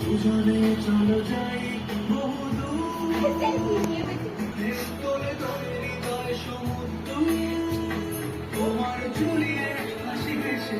দুজনে চলো যাই বহুদূর তোলে তোলে হৃদয় সমুদ্র তোমার ঝুলিয়ে হাসি হেসে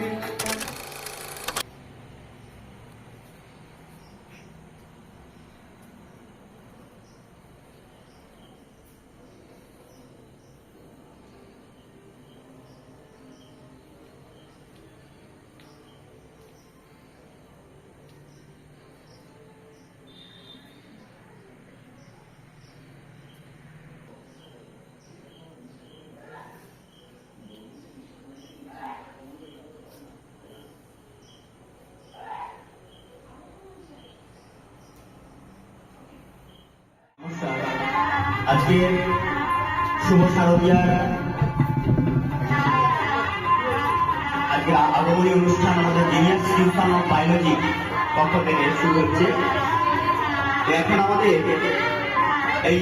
আজকে শুভ শারদীয়ার আজকে আগমনী অনুষ্ঠান আমাদের জিনিয়াস ইনস্টিটিউশন অফ বায়োলজি পক্ষ থেকে শুরু হচ্ছে। তো এখন আমাদের এই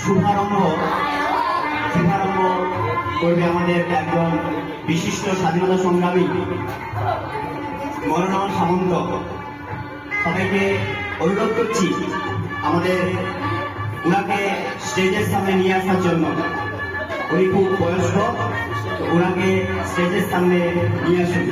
শুভারম্ভ করবে আমাদের একজন বিশিষ্ট স্বাধীনতা সংগ্রামী মনোরমা সামন্ত। সবাইকে অনুরোধ করছি আমাদের ওনাকে স্টেজের সামনে নিয়ে আসার জন্য। উনি খুব বয়স্ক, ওনাকে স্টেজের সামনে নিয়ে আসুন।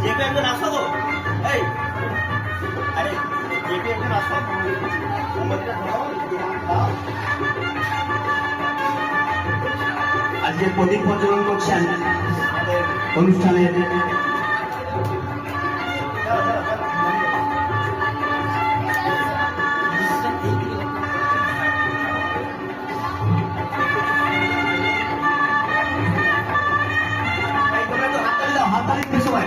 যেটা একজন আসো তো, এই আরে যেটা একজন আসো আজকে প্রদীপ প্রজ্বলন করছেন আমাদের অনুষ্ঠানের হাততালি দিতে সবাই।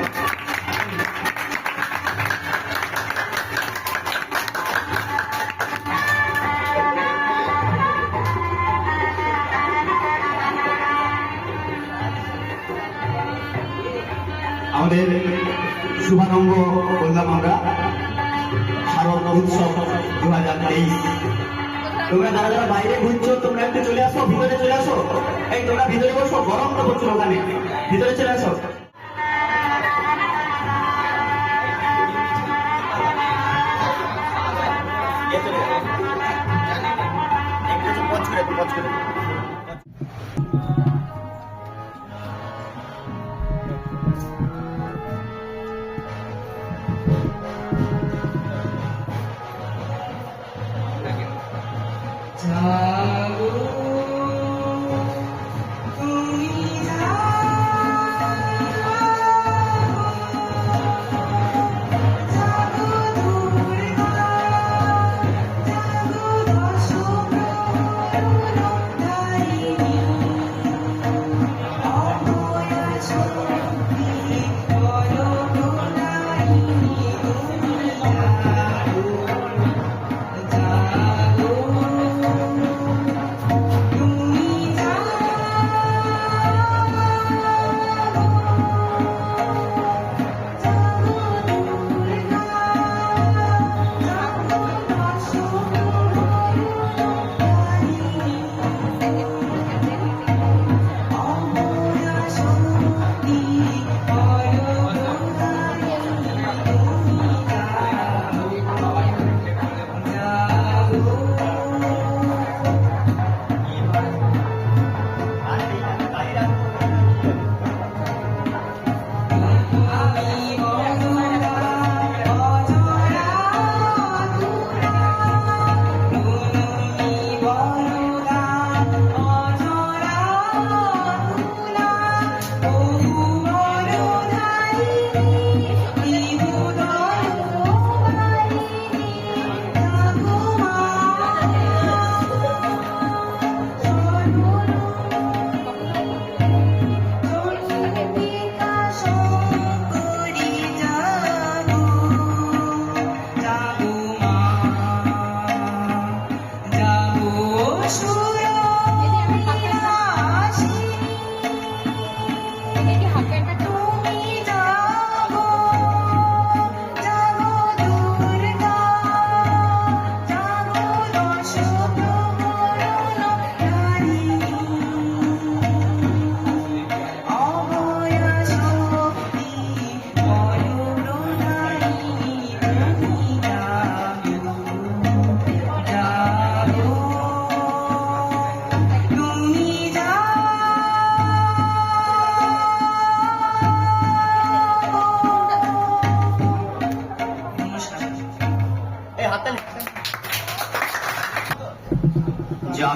আমাদের শুভারম্ভ করলাম আমরা শারদ উৎসব 2023। তোমরা যারা যারা বাইরে ঘুরছো তোমরা একটু চলে আসো, ভিতরে চলে আসো। এই তোমরা ভিতরে বসো, গরম তো পড়ছো ওখানে, ভিতরে চলে আসো।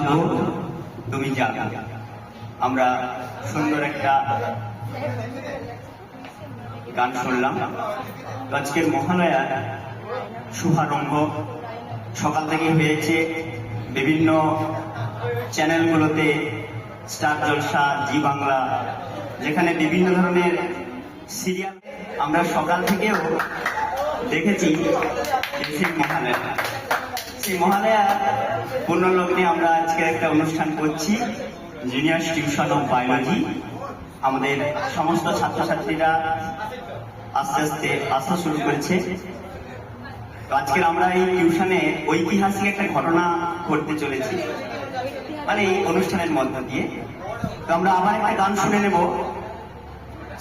গো তুমি যাবে। আমরা সুন্দর একটা গান শুনলাম। তো আজকের মহালয়া শুভারম্ভ সকাল থেকে হয়েছে বিভিন্ন চ্যানেলগুলোতে, স্টার জলসা, জি বাংলা, যেখানে বিভিন্ন ধরনের সিরিয়াল আমরা সকাল থেকেও দেখেছি। সেই মহালয়া পূর্ণলগ্নে আমরা আজকে একটা অনুষ্ঠান করছি, জুনিয়র টিউশন অফ বায়োলজি। আমাদের সমস্ত ছাত্রছাত্রীরা আস্তে আস্তে আসা শুরু করেছে। তো আজকে আমরা এই টিউশনে ঐতিহাসিক একটা ঘটনা করতে চলেছি, মানে এই অনুষ্ঠানের মধ্য দিয়ে। তো আমরা আবার একটা গান শুনে নেব,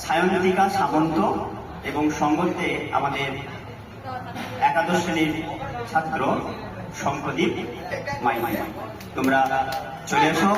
সায়ন্তিকা সামন্ত এবং সঙ্গতে আমাদের একাদশ শ্রেণীর ছাত্র শঙ্কদীপ মাই। তোমরা চলে এসো।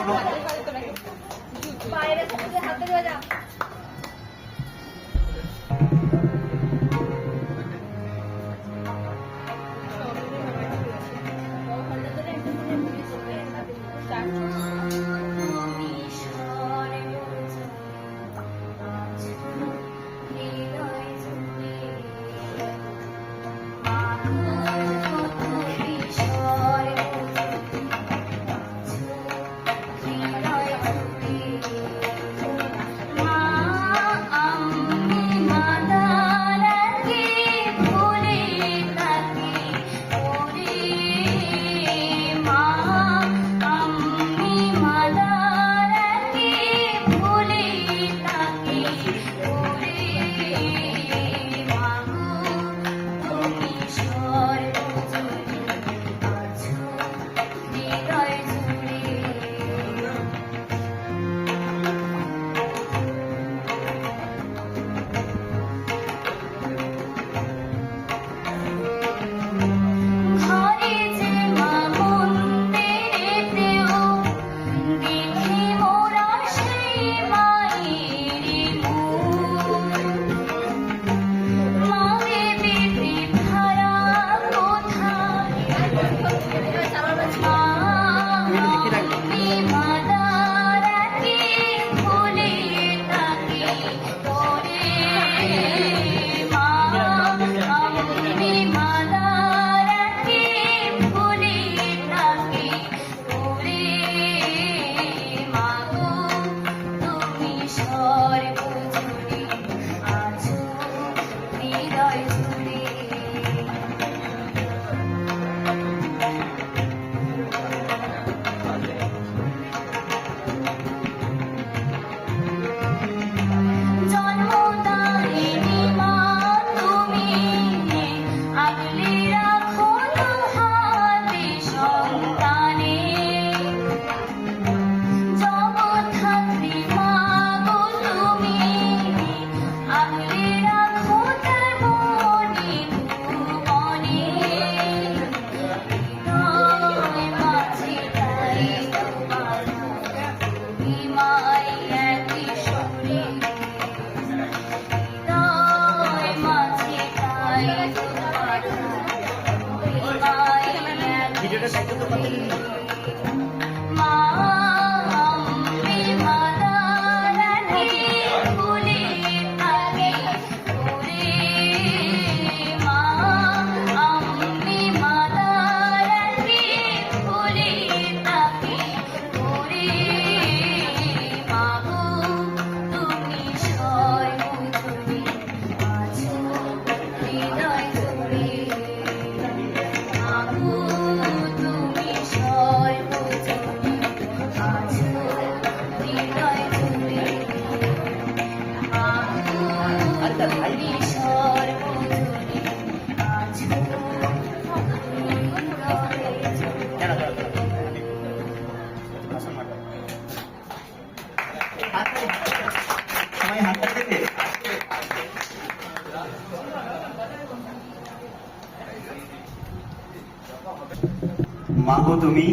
মা গো তুমি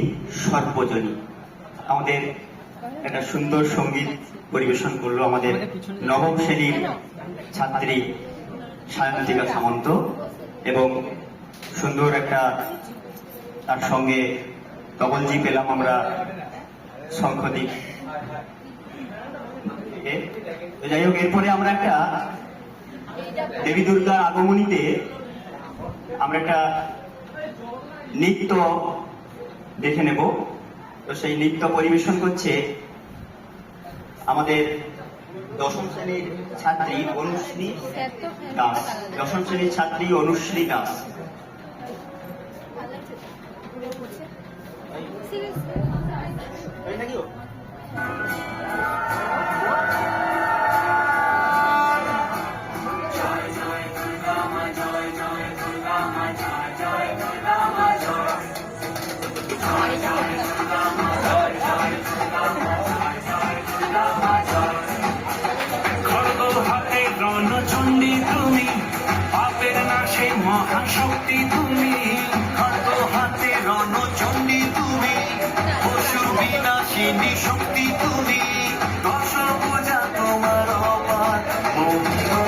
সর্বজনী। আমাদের একটা সুন্দর সঙ্গীত পরিবেশন করলো আমাদের নবম শ্রেণীর ছাত্রী সায়ন্তিকা সামন্ত, এবং সুন্দর একটা তার সঙ্গে ডবল জি পেলাম আমরা শঙ্খদ্বীপ। তো যাই হোক, এরপরে আমরা একটা দেবী দুর্গার আগমনীতে আমরা একটা নৃত্য দেখে নেব। তো সেই নৃত্য পরিবেশন করছে আমাদের দশম শ্রেণীর ছাত্রী অনুশ্রী দাস। দশম শ্রেণীর ছাত্রী অনুশ্রী দাস। খড়গহাতে রণচণ্ডী তুমি, পাপের নাশে মহাশক্তি তুমি। খড়গহাতে রণচণ্ডী তুমি, পশু বিনাশিনী শক্তি তুমি। দশ পূজা তোমার অপার মহিমা।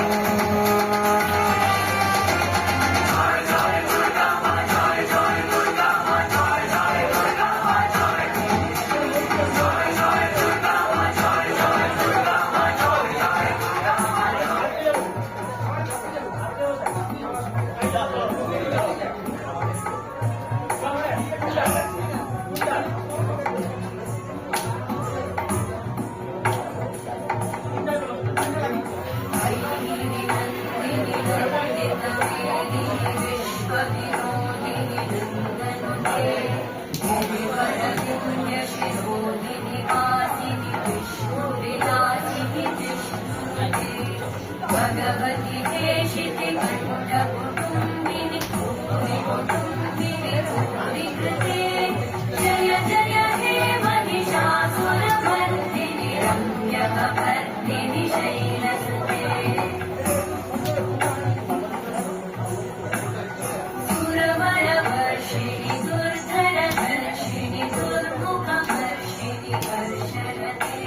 भगवती देशिते कुटुम्बिनि विकृते जय जय हे महिषासुरमर्दिनि रम्यकपर्दिनि शैलसुते सुरवरवर्षिणि दुर्धरहर्षिणि दुर्मुखहर्षिणि वर्षरते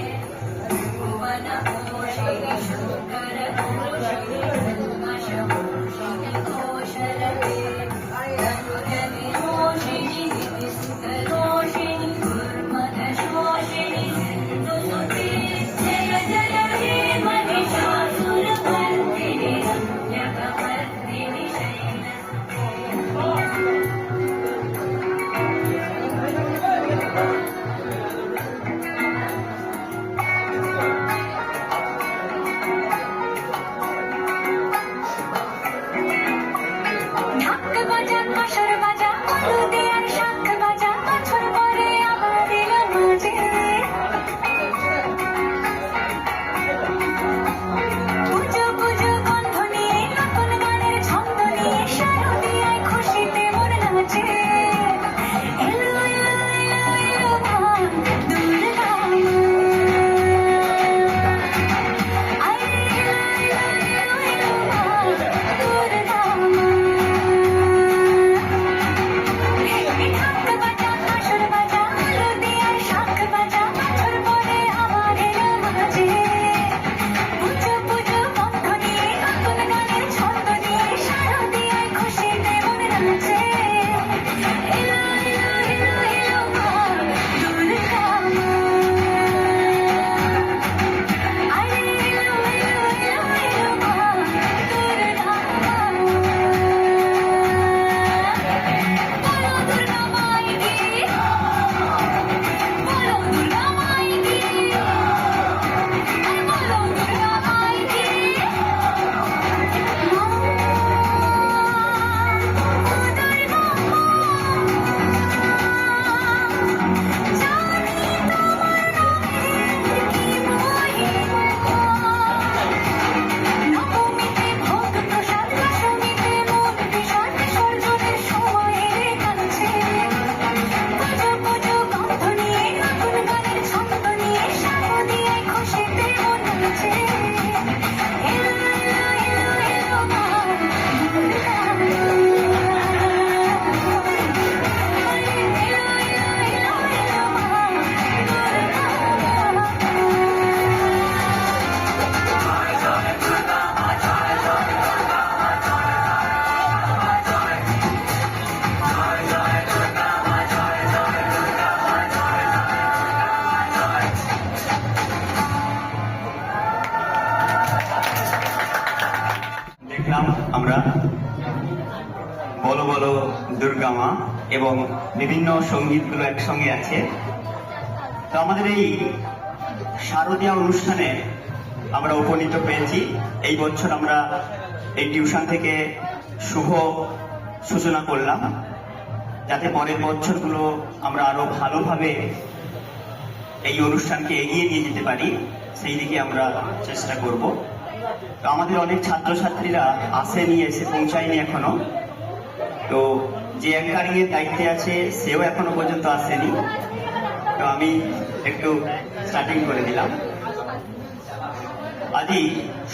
भुवनपोषिणि शङ्करघोषिणि ब्रह्मशमोषिणि घोषरते धनुरविरोषिणि দেখলাম আমরা বলো বলো দুর্গা মা এবং বিভিন্ন সঙ্গীতগুলো একসঙ্গে আছে। তো আমাদের এই শারদীয়া অনুষ্ঠানে আমরা উপনীত হয়েছি। এই বছর আমরা এই টিউশন থেকে শুভ সূচনা করলাম, যাতে পরের বছরগুলো আমরা আরো ভালোভাবে এই অনুষ্ঠানকে এগিয়ে নিয়ে যেতে পারি, সেই দিকে আমরা চেষ্টা করব। তো আমাদের অনেক ছাত্রছাত্রীরা আসেনি, এসে পৌঁছায়নি এখনো। তো যে অ্যাঙ্কারিং এর দায়িত্বে আছে সেও এখনো পর্যন্ত আসেনি। তো আমি একটু স্টার্টিং করে দিলাম। আদি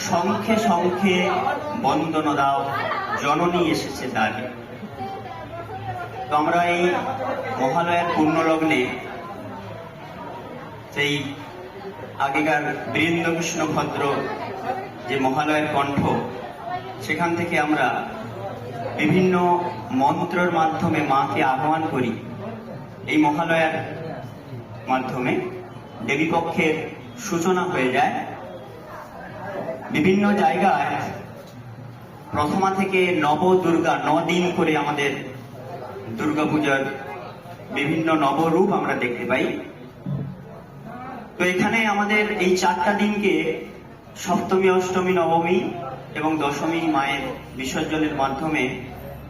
শঙ্খে শঙ্খে বন্দন দাও, জননী এসেছে দ্বারে। তো আমরা এই মহালয়ার পূর্ণ লগ্নে সেই আগেকার বীরেন্দ্র কৃষ্ণ ভদ্র যে মহালয়ার কণ্ঠ, সেখান থেকে আমরা বিভিন্ন মন্ত্রের মাধ্যমে মাকে আহ্বান করি। এই মহালয়ার মাধ্যমে দেবীপক্ষের সূচনা হয়ে যায়। বিভিন্ন জায়গায় প্রথমা থেকে নব দুর্গা 9 দিন করে আমাদের দুর্গাপূজার বিভিন্ন নবরূপ আমরা দেখতে পাই। তো এখানে আমাদের এই 4টা দিনকে সপ্তমী, অষ্টমী, নবমী এবং দশমী মায়ের বিসর্জনের মাধ্যমে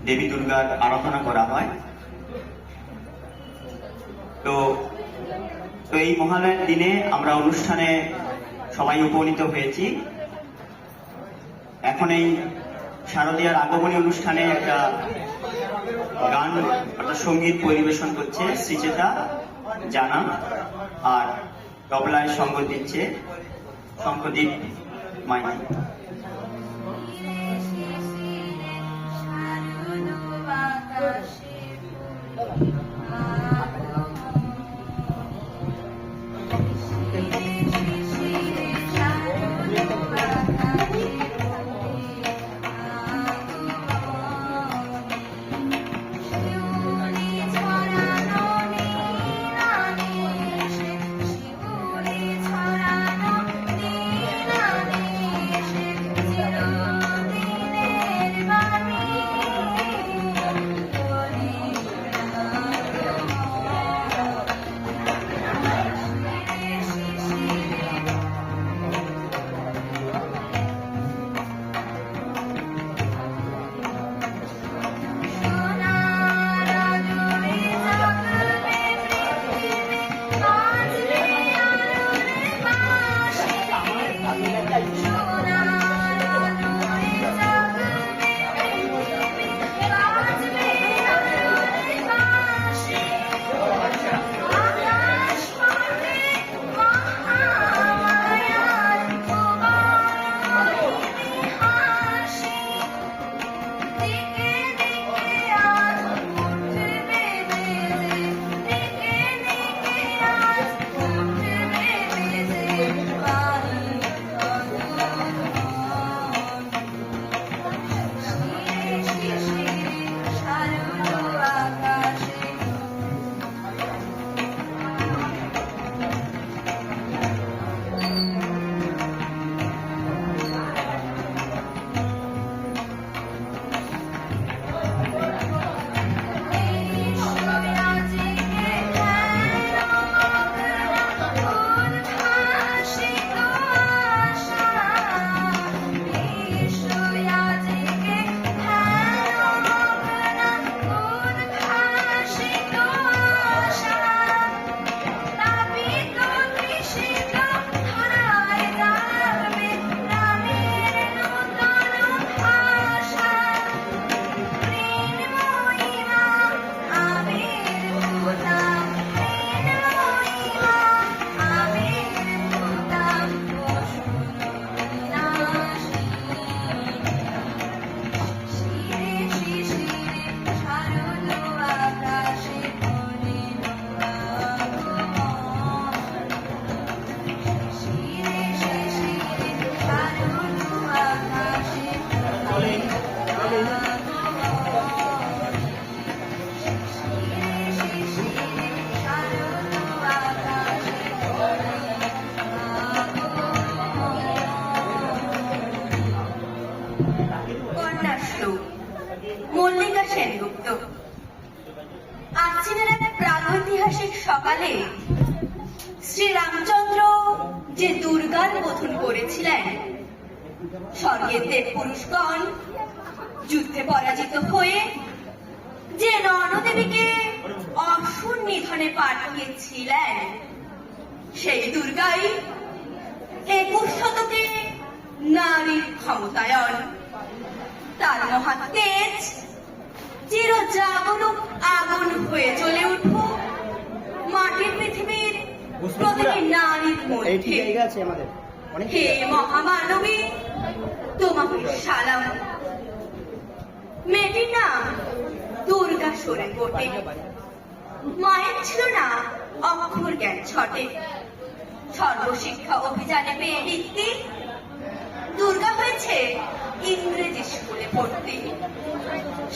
দেবী দুর্গার আরাধনা করা হয়। তো এই মহালয়ার দিনে আমরা অনুষ্ঠানে সবাই উপনীত হয়েছি। এখন এই শারদীয়ার আগমনী অনুষ্ঠানে একটা গান অর্থাৎ সঙ্গীত পরিবেশন করছে শ্রীচেতা জানা, আর তবলায় সঙ্গ দিচ্ছে শঙ্করদীপ মাইতি। শিবুরে ছড়ানো নীলা মল্লিকা সেনগুপ্ত। আজকের এক প্রাগৈতিহাসিক সকালে শ্রীরামচন্দ্র যে দুর্গার বোধন করেছিলেন, স্বর্গের দেব পুরুষগণ যুদ্ধে পরাজিত হয়ে যে রণদেবীকে অসুর নিধনে পাঠিয়েছিলেন, সেই দুর্গাই 21 শতকে নারীর ক্ষমতায়ন। তার মহা তেজ চির জাগরুক আগুন হয়ে জ্বলে উঠুক মাটির পৃথিবীর প্রতিটি নারীর মধ্যে। হে মহামানবী, তোমাকে সালাম। মেয়েটির নাম দুর্গা সোরেন বটে। মায়ের ছিল না অক্ষর জ্ঞান ছটে। সর্বশিক্ষা অভিযানে পেয়ে বৃত্তি দুর্গা হয়েছে ইংরেজি স্কুলে ভর্তি।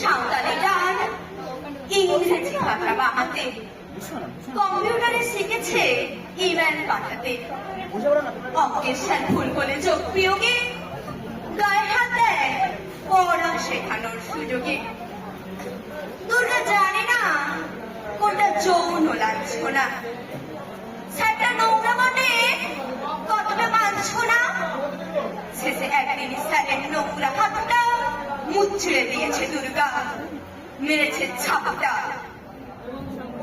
সাঁওতালি গান, ইংরেজি ভাষা বাহাতে, কম্পিউটারে শিখেছে ইমেল পাঠাতে। অঙ্কের সাথে ভুল বলে যোগ বিয়োগে গায়ে হাত দেয় পড়া শেখানোর সুযোগে। দুর্গা জানে না কোনটা যৌন লাঞ্ছনা, স্যারটা নোংরা বটে কতটা মানছ না। শেষে একদিন স্যারের নোংরা হাতটা মুচড়ে দিয়েছে দুর্গা, মেরেছে ছাপটা।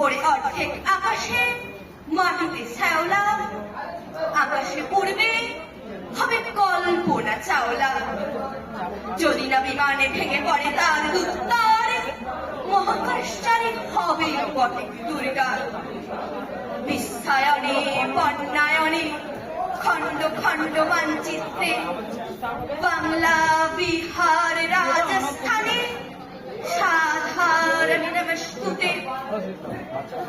ওরে অর্ধেক আকাশে মাটিতে শ্যাওলা, আকাশে উড়বে হবে কল্পনা চাওলা। যদি না বিমানে ভেঙে পড়ে তার দুত্তর, মহাকাশচারী হবে বটে দুর্গা। বিশ্বায়নে বন্যায়নে খণ্ড খণ্ড মানচিত্রে বাংলা, বিহার, রাজস্থানে সাধারণ নমস্তুতে।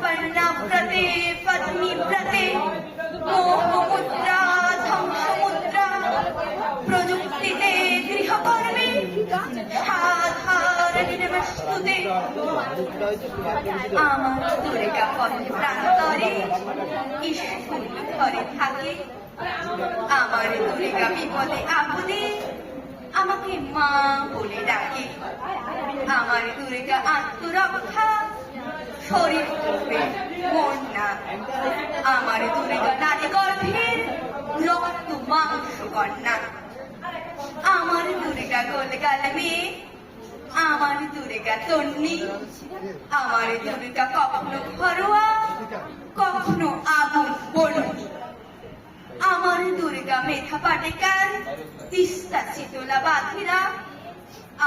বর্ণাব্রতে পদ্মীব্রতে মোহমুদ্রা ধ্বংসমুদ্রা, প্রযুক্তিতে গৃহকর্মে সাধারণ নমস্তুতে। আমার দুর্গা পথে প্রান্তরে স্কুল ঘরে থাকে। আমার দুর্গা বিপদে আপদে আমাকে মা বলে ডাকে। আমার দুর্গা আত্মরক্ষা, শরীর করবে মন না। আমার দুর্গা নারী গর্ভের রক্ত মাংস কন্যা। আমার দুর্গা গোলগাল মেয়ে, আমার দুর্গা তন্নি। আমার দুর্গা কখনো ঘরোয়া, কখনো আগুন বলুন। আমার দুর্গা মেধা পাটেকার, তিস্তা শীতলা বাঘেরা।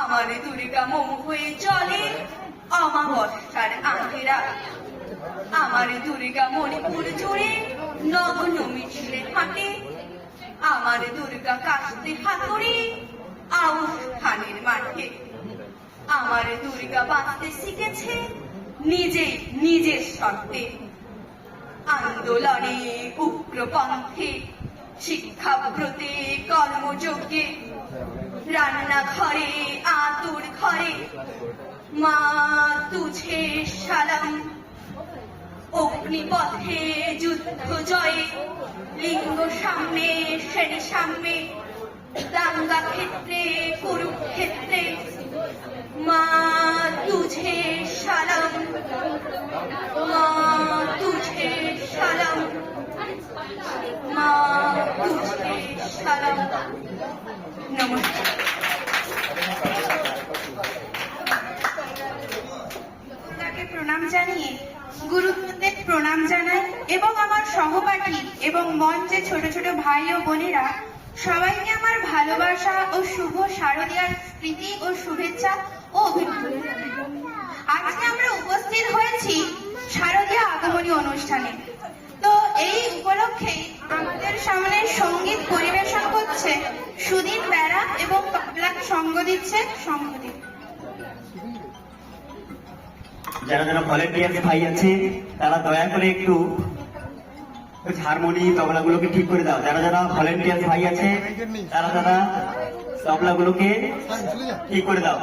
আমার দুর্গা মোম হয়ে চলে অমাবস্যার আঁধেরা। আমার দুর্গা মণিপুর জুড়ে নগ্ন মিছিলে হাঁটে। আমার দুর্গা কাশতে হাতুড়ি আউশ খানের মাঠে। আমার দুর্গা বাঁচতে শিখেছে নিজে নিজের শর্তে। আন্দোলনে, উগ্রপন্থে, শিক্ষাব্রতে, কর্মযজ্ঞে, রান্নাঘরে, আতুর ঘরে মা তুঝে সালাম। অগ্নিপথে যুদ্ধ জয়ে, লিঙ্গ সামনে, শ্রেণী সামনে, দাঙ্গা ক্ষেত্রে, কুরুক্ষেত্রে মা তুঝে সালাম। মা তুঝে সালাম, মা তুঝে সালাম। নমস্কার। তাকে প্রণাম জানিয়ে গুরুদেব প্রণাম জানাই এবং আমার সহপাঠী এবং মঞ্চে ছোট ছোট ভাই ও বোনেরা সবাইকে আমার ভালোবাসা ও শুভ শারদীয়ার প্রীতি ও শুভেচ্ছা ও অভিনন্দন। আজকে আমরা উপস্থিত হয়েছি শারদীয়া আগমনী অনুষ্ঠানে। তো এই উপলক্ষে আমাদের সামনে সঙ্গীত পরিবেশন করছে সুদীপ বেড়া এবং তবলা সঙ্গ দিচ্ছে সংঘদীপ। যারা যারা ভলেন্টিয়ার ভাই আছে তারা দয়া করে একটু হারমোনি তবলাগুলোকে ঠিক করে দাও। যারা যারা ভলেন্টিয়ার ভাই আছে তারা তারা তবলাগুলোকে ঠিক করে দাও।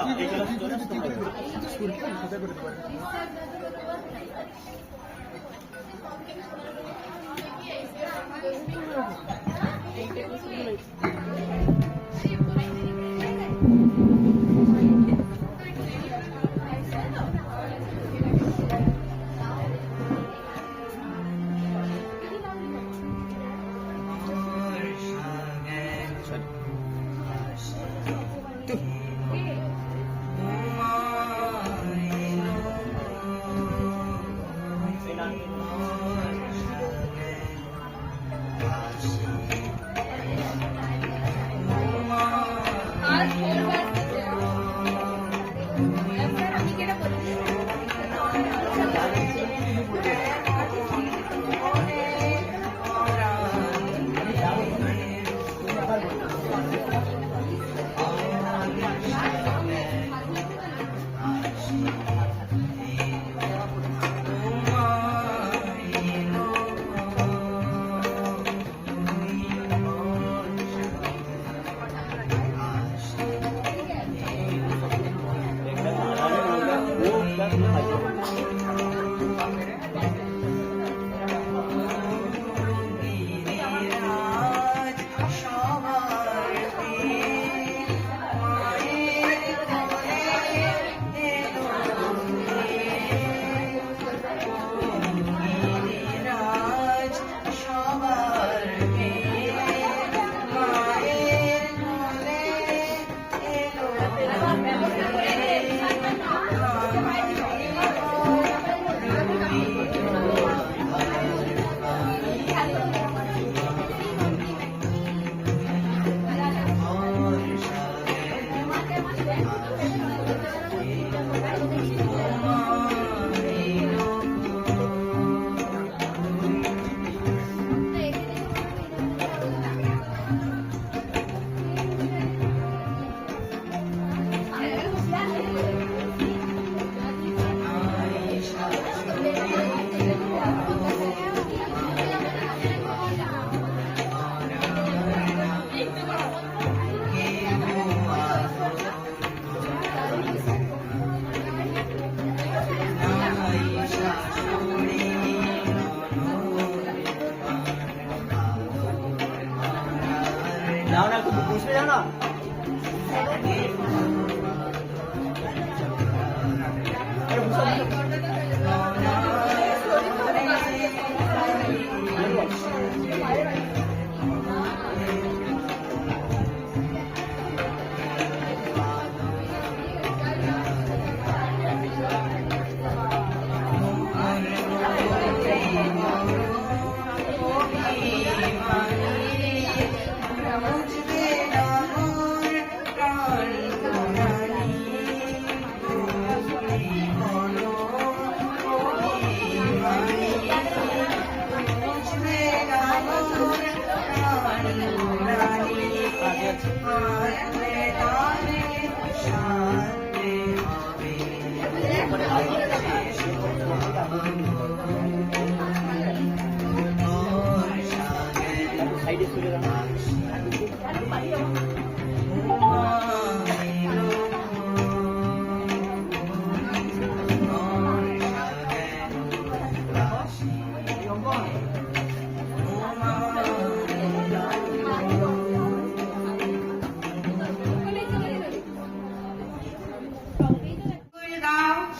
যাও না, বুঝবে না।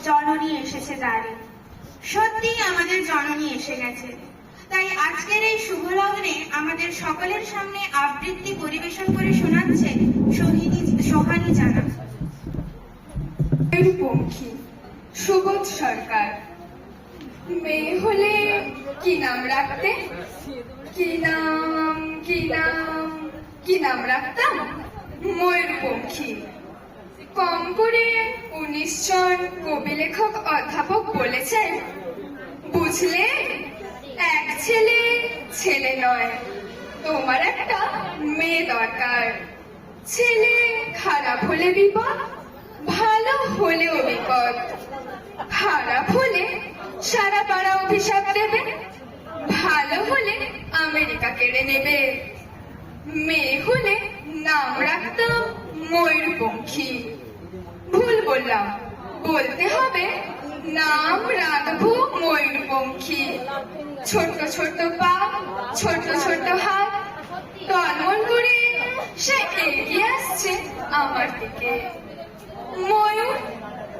জননী এসেছে দ্বারে। সত্যি আমাদের জননী এসে গেছে। তাই আজকের এই শুভ লগ্নে আমাদের সকলের সামনে আবৃত্তি পরিবেশন করে শোনাচ্ছে সোহানী জানা। পঙ্খী সুবোধ সরকার। মেয়ে হলে কি নাম রাখতে? কি নাম রাখতাম? ময়ূরপঙ্খী। কম করে 19 জন কবি লেখক অধ্যাপক বলেছেন, বুঝলে, এক ছেলে নয়, তোমার একটা মেয়ে দরকার। ছেলে খারাপ হলে বিপদ, ভালো হলেও বিপদ। খারাপ হলে সারা পাড়া অভিশাপ দেবে, ভালো হলে আমেরিকা কেড়ে নেবে। মেয়ে হলে নাম রাখতাম ময়ূরপঙ্খী। ভুল বললাম, বলতে হবে নাম রাখবো ময়ূরপঙ্খী। ছোট্ট ছোট্ট পা, ছোট্ট ছোট্ট হাত, তলমল করে সে এগিয়ে আসছে আমার দিকে। ময়ূর,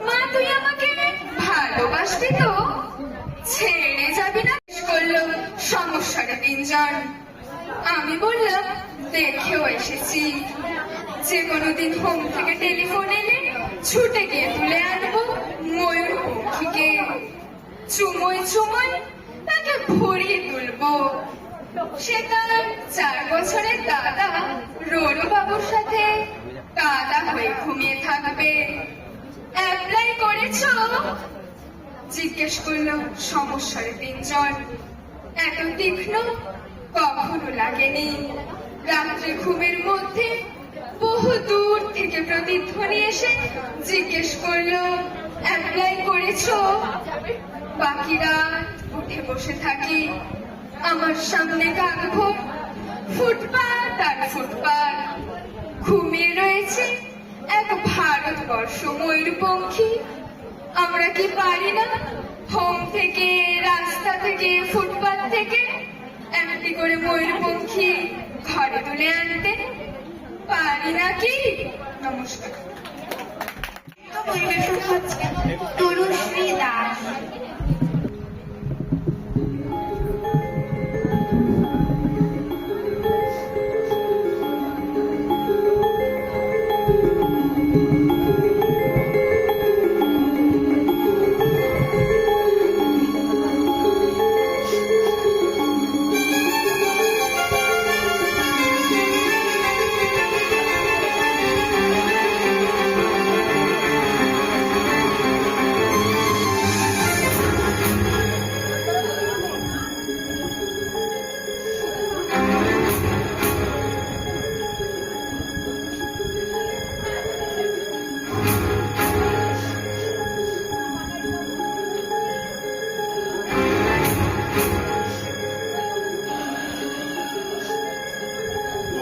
মা তুই আমাকে ভালোবাসবি তো? ছেড়ে যাবি না? করলো সমস্যাটা 3 জন। আমি বললাম দেখেও এসেছি, যে কোনোদিন হোম থেকে টেলিফোন এলে ছুটে গিয়ে তুলে আনবো ময়ূর পক্ষীকে, চুমোয় চুমোয় তাকে ভরিয়ে তুলবো। সে তার 4 বছরের দাদা রোরু বাবুর সাথে কাদা হয়ে ঘুমিয়ে থাকবে। অ্যাপ্লাই করেছো? জিজ্ঞেস করলো সমস্যার 3 জন। এত তীক্ষ্ণ কখনো লাগেনি। রাত্রে ঘুমের মধ্যে বহু দূর থেকে প্রতিধ্বনি এসে জিজ্ঞেস করলো অ্যাপ্লাই করেছো? বাকিরা উঠে বসে থাকি। আমার সামনে কাকভোগ, ফুটপাত আর ফুটপাত। ঘুমিয়ে রয়েছে এক ভারতবর্ষ ময়ূরপঙ্খী। আমরা কি পারি না হোম থেকে, রাস্তা থেকে, ফুটপাত থেকে একটি করে ময়ূরপঙ্খী ঘরে তুলে আনতে? পারি নাকি? নমস্কার। পরিবেশন হচ্ছে তনুশ্রী দাস।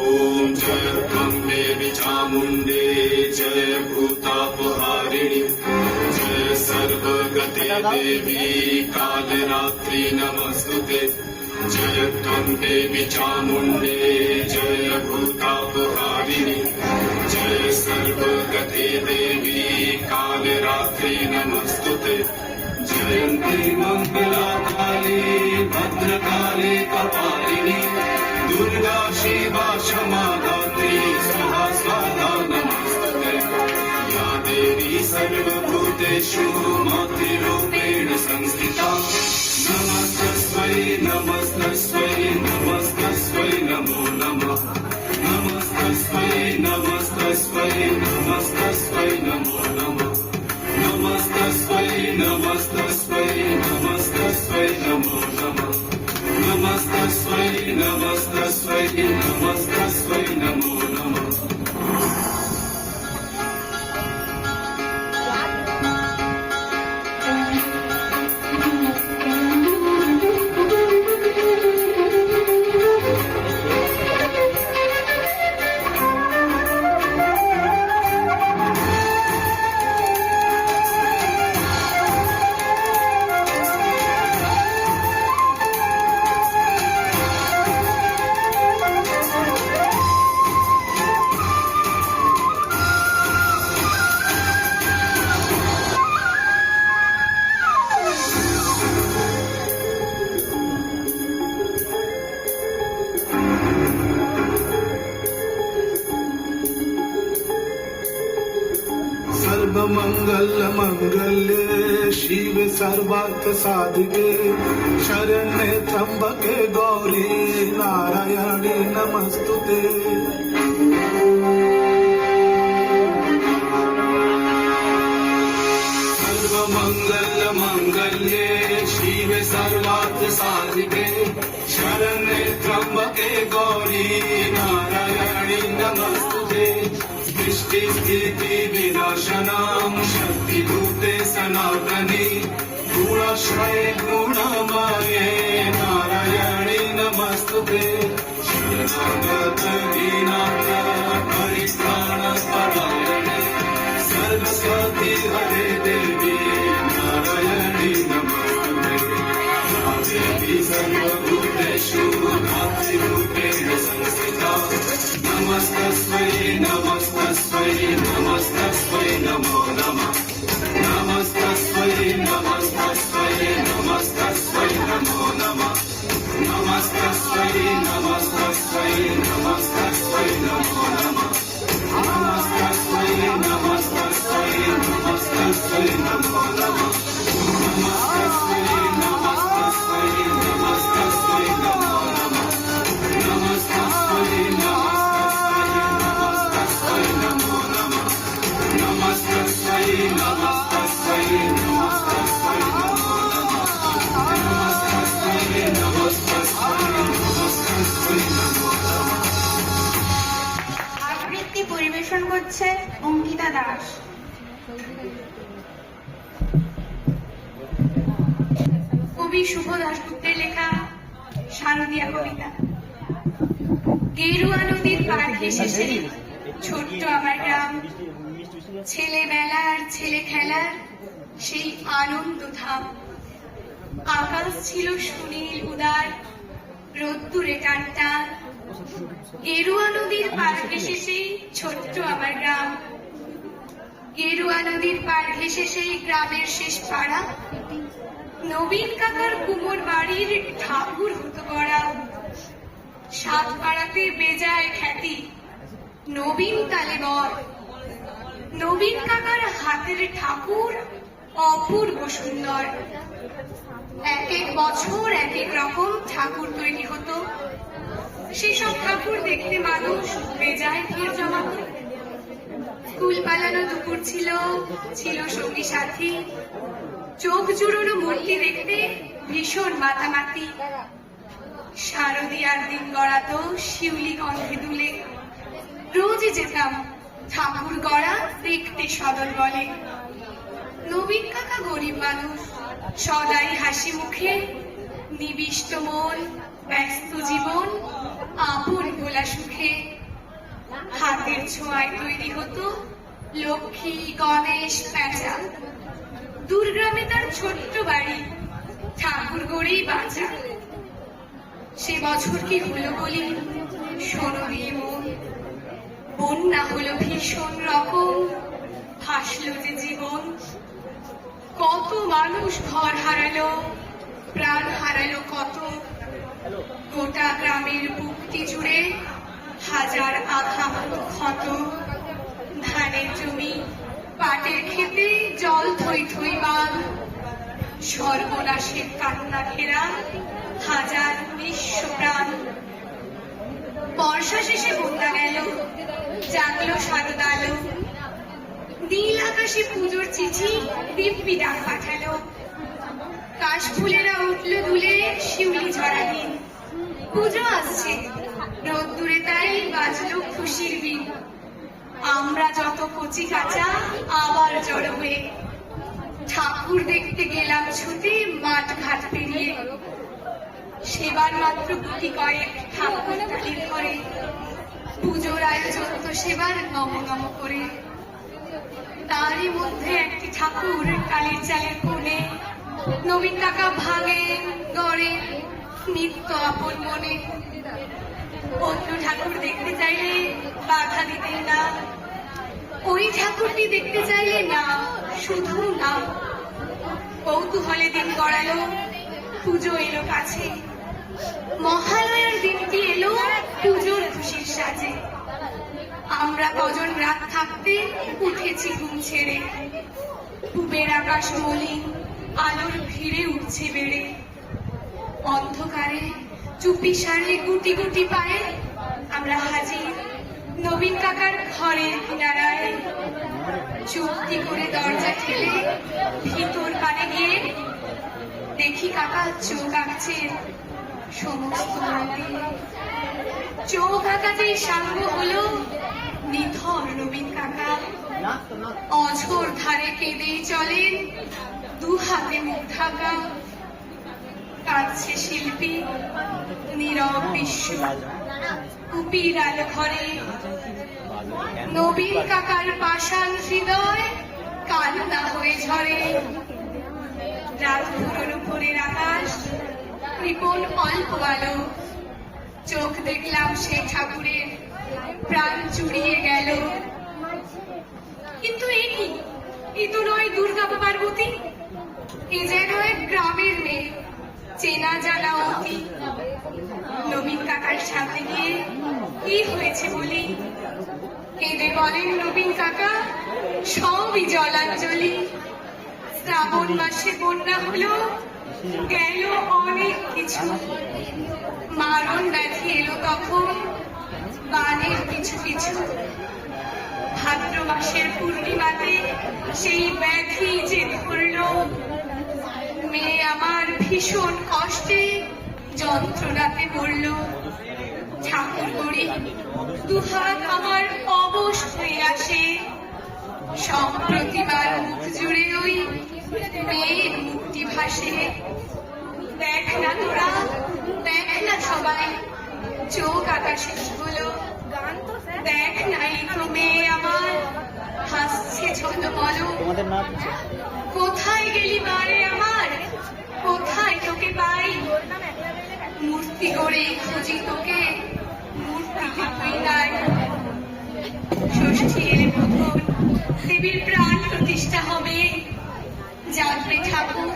ॐ जय देवी चामुण्डे जय भूतापहारिणि जय सर्वगते देवी कालरात्रि नमस्तुते जय त्वं देवी चामुण्डे जय भूतापहारिणि जय सर्वगते देवी कालरात्रि नमस्तुते जयन्ती मङ्गलाकाली भद्रकाली कपालिनी दुर्गा शिवा क्षमा धात्री स्वाहा स्वाहा नमस्ते या देवी सर्वभूतेषु मातृरूपेण संस्थिता नमस्तस्मै नमस्तस्मै नमस्तस्मै नमो नमः नमस्तस्मै नमस्तस्मै नमस्तस्मै नमो नमः नमस्तस्मै नमस्तस्मै नमस्तस्मै नमो नमः नमस्तस्मै नमस्तस्मै नमस्तस्मै नमो नमः सर्वमंगल मंगल्ये शिव सर्वार्थ साधिके शरण्ये त्र्यंबके गौरी नारायणी नमस्तुते सर्वमंगल मंगल्ये शिव सर्वार्थ साधिके शरण्ये त्र्यंबके गौरी नारायणी नमस्तुते सृष्टि स्थिति विनाशनां शक्तिभूते सनातने गुणाश्रये गुणमये नारायणी नमस्तुते शरणागत दीनाथ परित्राणपरायणे सरस्वती हरे देवी नारायणी नमस्तुते या देवी सर्वभूतेषु मातृरूपेण संस्थिता नमस्तस्मै नमस्तस्मै नमस्तस्मै नमो नमः नमस्तस्मै नमस्तस्मै नमस्तस्मै नमो नमः नमस्तस्मै नमस्तस्मै नमस्तस्मै नमो नमः নমস্তস্যৈ নমো নমঃ নমস্তস্যৈ নমস্তস্যৈ নমস্তস্যৈ নমো নমঃ নমস্তস্যৈ নমস্তস্যৈ নমো নমঃ নমস্তস্যৈ নমস্তস্যৈ নমস্তস্যৈ নমো নমঃ নমস্তস্যৈ নমস্তস্যৈ নমস্তস্যৈ নমো নমঃ। আবৃত্তি পরিবেশন করছে অঙ্কিতা দাস। কবি শুভ দাশগুপ্তের লেখা শারদীয়া কবিতা। গেরুয়া নদীর পার ঘেঁষে সেই ছোট্ট আমার গ্রাম, ছেলেবেলার ছেলে খেলার সেই আনন্দ ধাম। আকাশ ছিল সুনীল উদার, রোদ্দুরে টান টান। গেরুয়া নদীর পার ঘেঁষে সেই ছোট্ট আমার গ্রাম, গেরুয়া নদীর পার ঘেঁষে সেই গ্রামের শেষ পাড়া। নবীন কাকার কুমোর বাড়ির ঠাকুর হতো গড়া। সাত পাড়াতে বেজায় খ্যাতি, নবীন তালে বর। নবীন কাকার হাতের ঠাকুর অপূর্ব সুন্দর। এক এক বছর এক এক রকম ঠাকুর তৈরি হতো। সেসব ঠাকুর দেখতে মানুষ বেজায় ভিড় জমাত। স্কুল পালানো দুপুর ছিল, ছিল সঙ্গী সাথী। চোখ জুড়োনো মূর্তি দেখতে ভীষণ মাতামাতি। শারদীয়ার দিন গড়াতো শিউলি কণ্ঠে দুলে। রোজই যেতাম ঠাকুর গড়া দেখতে সদল বলে। নবীন কাকা গরিব মানুষ, সদাই হাসি মুখে, নিবিষ্ট মন, ব্যস্ত জীবন, আপন গোলা সুখে। হাতের ছোঁয়ায় তৈরি হতো লক্ষ্মী, গণেশ, প্যাঁচা। দূরগ্রামে তার ছোট্ট বাড়ি, ঠাকুর গড়েই বাঁচা। সে বছর কি হলো বলি, শোনো রে মন। বন্যা হলো ভীষণ রকম, ভাসলো যে জীবন। কত মানুষ ঘর হারালো, প্রাণ হারালো কত। গোটা গ্রামের বুকটি জুড়ে হাজার আঘাত ক্ষত। ধানের জমি, পাটের খেতে জল থই থই বান। সর্বনাশের কান্না ঘেরা হাজার নিঃস্ব প্রাণ। বর্ষা শেষে বন্যা গেল, জাগলো শারদা আলো। নীল আকাশে পুজোর চিঠি দিব্যি ডাক পাঠালো। কাশফুলেরা উঠলো দুলে শিউলি ঝরা দিন। পুজো আসছে, রোদ্দুরে তাই বাজলো খুশির বিন। আমরা যত কচি কাঁচা আবার জড়ো হয়ে ঠাকুর দেখতে গেলাম ছুটে মাঠ ঘাট পেরিয়ে। সেবার মাত্র গুটি কয়েক ঠাকুর তালির ঘরে। পুজোর আয়োজন তো সেবার নম নম করে। তারই মধ্যে একটি ঠাকুর কালীর চালের কোণে। নবীন কাকা ভাঙে গড়ে নিত্য আপন মনে। অন্য ঠাকুর দেখতে চাইলে বাধা দিতেন না, ওই ঠাকুরটি দেখতে চাইলে না, শুধু না। কৌতূহলে দিন গড়ালো, পুজো এলো কাছে। মহালয়ার দিনটি এলো পুজোর খুশির সাজে। আমরা কজন রাত থাকতে উঠেছি ঘুম ছেড়ে। পূবের আকাশ মলিন, আলোর ভিড়ে উঠছে বেড়ে। অন্ধকারে চুপি সারে গুটি গুটি পায়ে আমরা হাজির নবীন কাকার ঘরের কিনারায়। চুক্তি করে দরজা ঠেলে ভিতর পানে গিয়ে দেখি কাকা চোখ আঁকছে সমস্ত রাতে। চোখ আঁকা যে সাঙ্গ হলো নিথর নবীন কাকা। অঝোর ধারে কেঁদেই চলেন, দু হাতে মুখ ঢাকা। কাঁদছে শিল্পী, নীরব বিশ্ব কুপির আলো ঘরে। নবীন কাকার পাষাণ হৃদয় কান্না হয়ে ঝরে। রাত পুরনো ভোরের আকাশ, কৃপণ অল্প আলো। চোখ দেখলাম সেই ঠাকুরের প্রাণ চুরিয়ে গেল। কিন্তু এ কি, এ তো নয় দুর্গা পার্বতী, এ যেন এক গ্রামের মেয়ে, চেনা জানা অতি। নবীন কাকার সাথে গিয়ে কি হয়েছে বলি। কেঁদে বলেন নবীন কাকা, সবই জলাঞ্জলি। শ্রাবণ মাসে বন্যা হলো, গেল অনেক কিছু। মারণ ব্যাধি এলো তখন বানের পিছু পিছু। ভাদ্র মাসের পূর্ণিমাতে সেই ব্যাধি যে ধরলো, মেয়ে আমার ভীষণ কষ্টে যন্ত্রণাতে পড়ল। ঠাকুর করি দুহাত আমার অবশ হয়ে আসে, সম্প্রতিবার মুখ জুড়ে ওই মেয়ের মুক্তি ভাসে। দেখ না তোরা, দেখ না সবাই, চোখ আকাশে হলো, দেখ না এই তো মেয়ে আমার হাসছে ছলমল। কোথায় গেলি বারে আমার, কোথায় তোকে পাই? মূর্তি গড়ে খুঁজি তোকে, মূর্তিতে তুই নাই। ষষ্ঠী এলে প্রথম দেবীর প্রাণ প্রতিষ্ঠা হবে, জানবে ঠাকুর,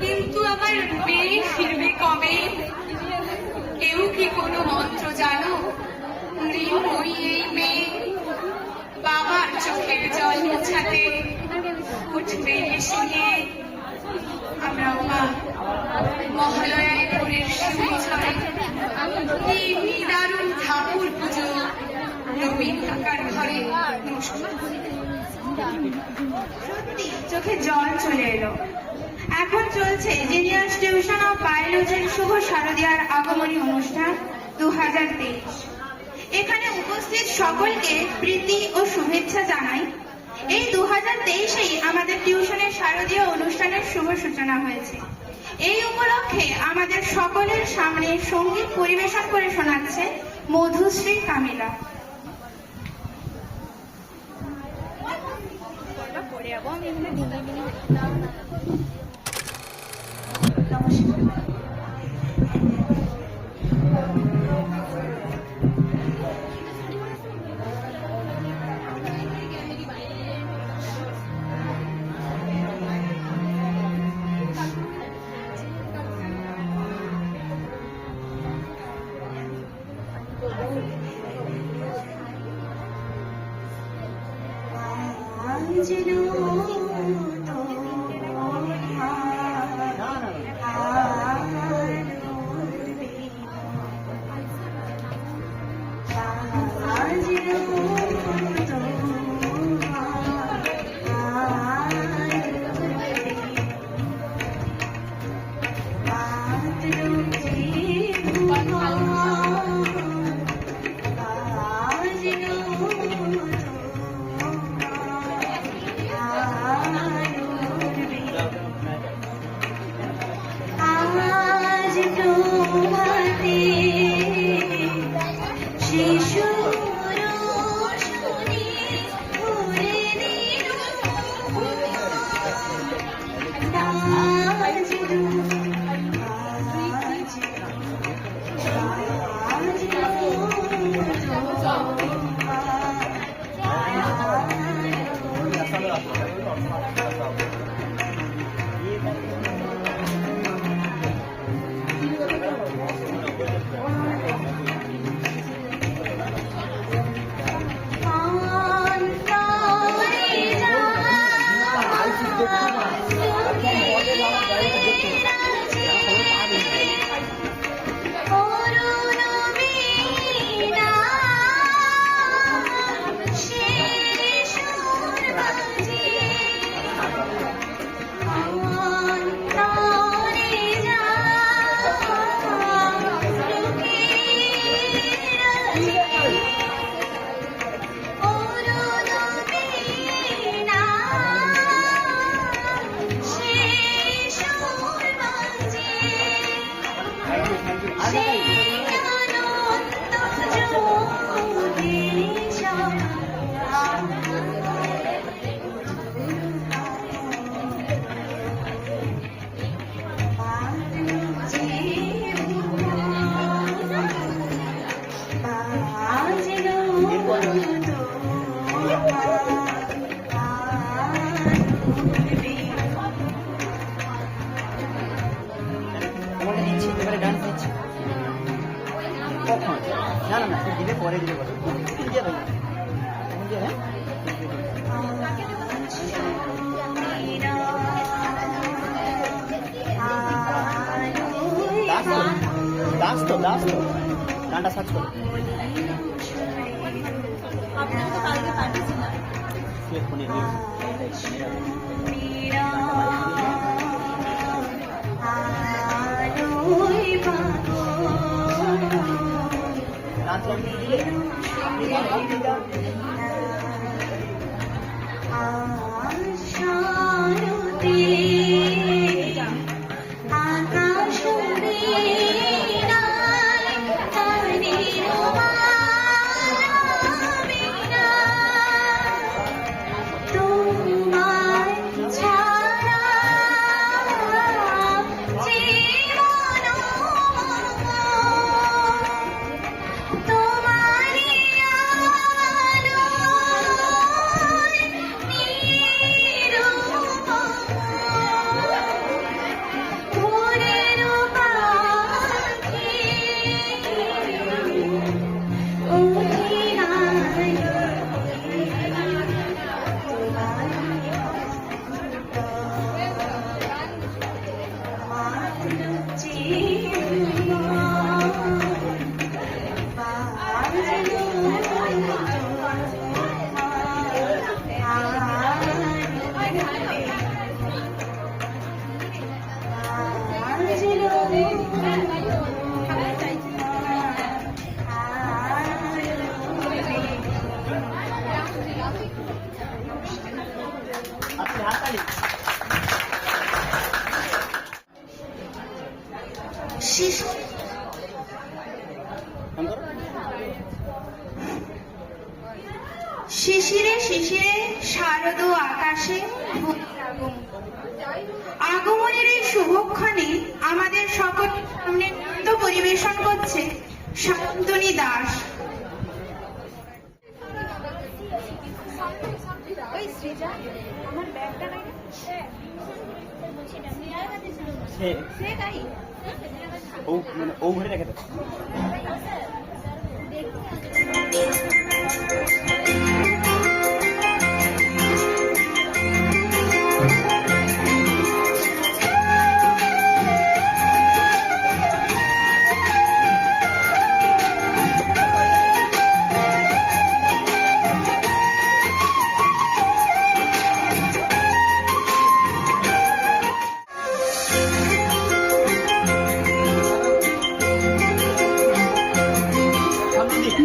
কিন্তু আমার মেয়ে ফিরবে কবে? কেউ কি কোনো মন্ত্র জানো? মৃন্ময়ী এই মেয়ে বাবার চোখের জল মোছাতে উঠবে এসে নিয়ে। আমরা মা মহালয়ায় ভোরের শিউলি ছড়ে, এই নিদারুণ ঠাকুর পুজো নবীন কাকার ঘরে সত্যি চোখে জল চলে এলো। এখন চলছে জিনিয়াস টিউশন অফ বায়োলজির শুভ শারদীয়ার আগমনী অনুষ্ঠান 2023। এখানে উপস্থিত সকলকে প্রীতি ও শুভেচ্ছা জানাই। এই 2023-এই আমাদের টিউশনের শারদীয় অনুষ্ঠানের শুভ সূচনা হয়েছে। এই উপলক্ষে আমাদের সকলের সামনে সঙ্গীত পরিবেশন করে শোনাচ্ছে মধুশ্রী কামিলা। না না না দিলে পরে দিলে বলো দিয়ে দেবো দাস তো গানটা সার্চ করো ফোনে গান চালিয়ে দিলে আপনি গান গান শিশিরে শিশিরে শারদ আকাশে আগমনের এই শুভক্ষণে আমাদের সকল সামনে নৃত্য পরিবেশন করছে শান্তনী দাস। ও ঘরে রেখে দাও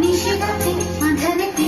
নিশিরাতে আঁধারেতে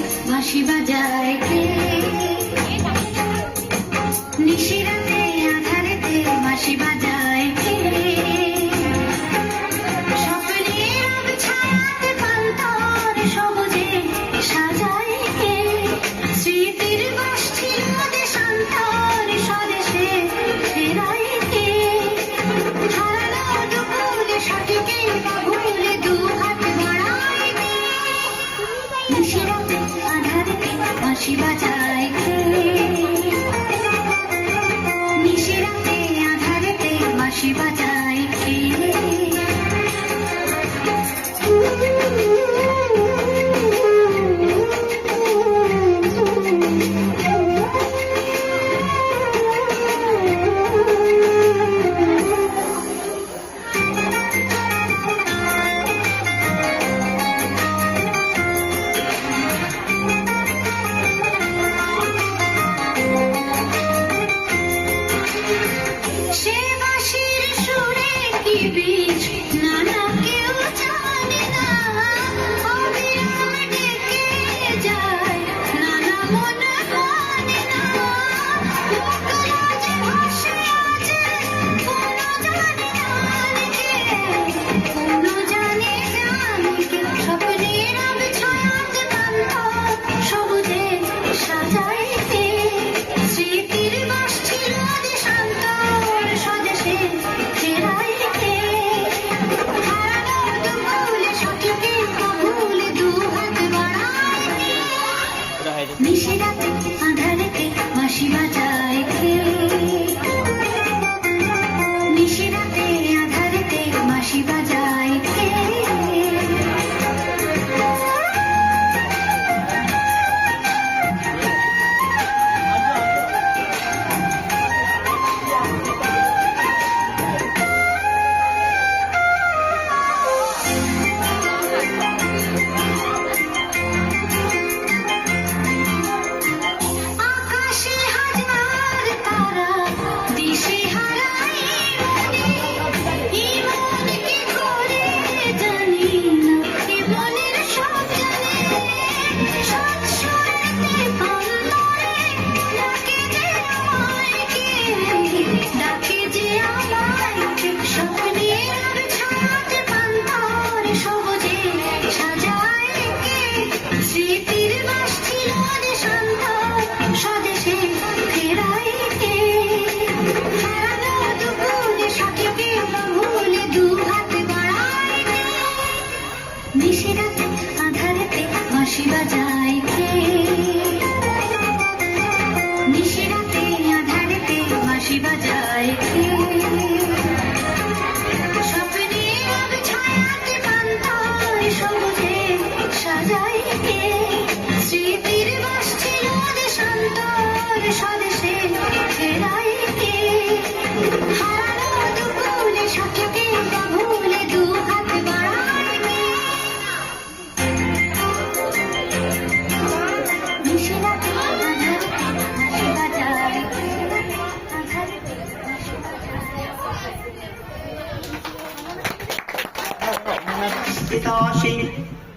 संस्थितासि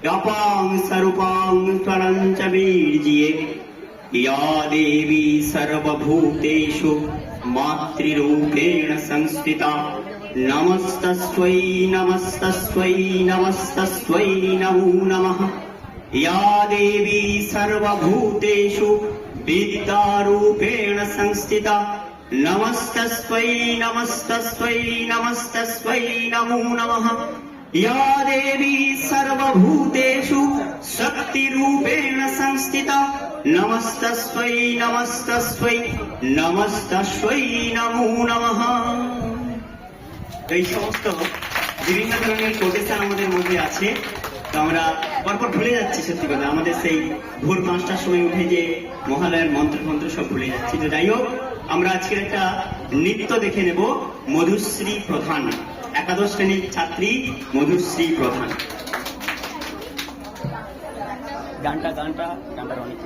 व्यापां स्वरूपां त्वरं च वीर्जिये या देवी सर्वभूतेषु मातृरूपेण संस्थिता नमस्तस्यै नमस्तस्यै नमस्तस्यै नमो नमः या देवी सर्वभूतेषु विद्यारूपेण संस्थिता नमस्तस्यै नमस्तस्यै नमस्तस्यै नमो नमः या देवी सर्वभूतेषु शक्तिरूपेण संस्थिता नमस्तस्यै नमस्तस्यै नमस्तस्यै नमो नमः। এই সমস্ত বিভিন্ন ধরনের কোটেশন আমাদের মধ্যে আছে, তো আমরা পরপর ভুলে যাচ্ছি। সত্যি কথা, আমাদের সেই ভোর 5টার সময় উঠে যে মহালয়ার মন্ত্র সব ভুলে যাচ্ছি। তো যাই হোক, আমরা আজকের একটা নৃত্য দেখে নেব। মধুশ্রী প্রধান, একাদশ শ্রেণীর ছাত্রী মধুশ্রী প্রধান। গানটা অনেক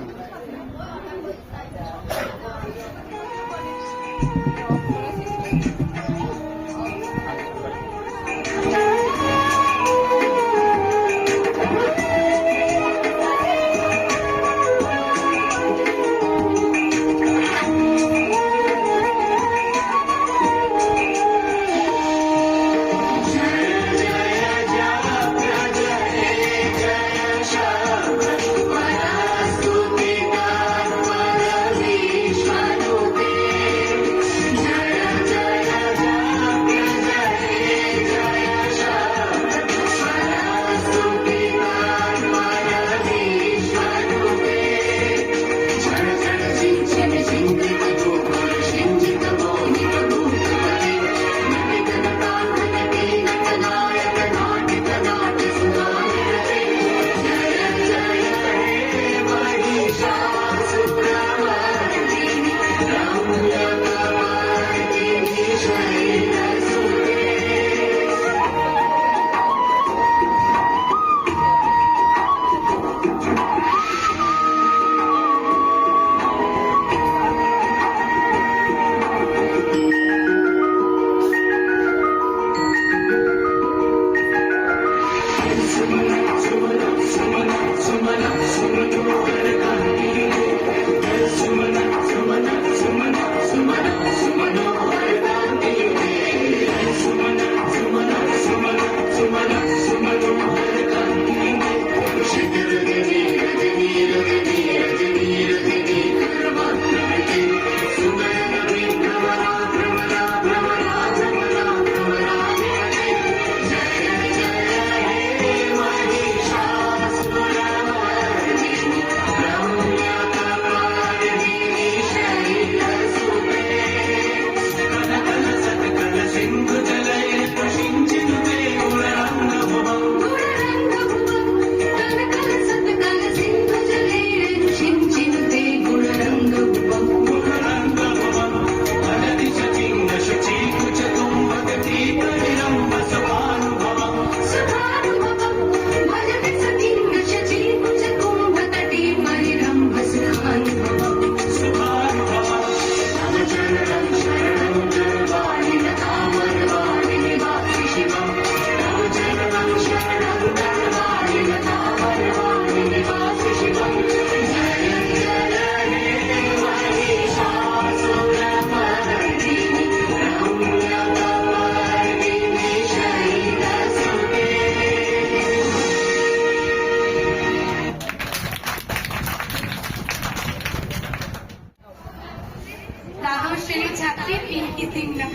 দ্বাদশ শ্রেণীর ছাত্রী পিঙ্কি সিংরা।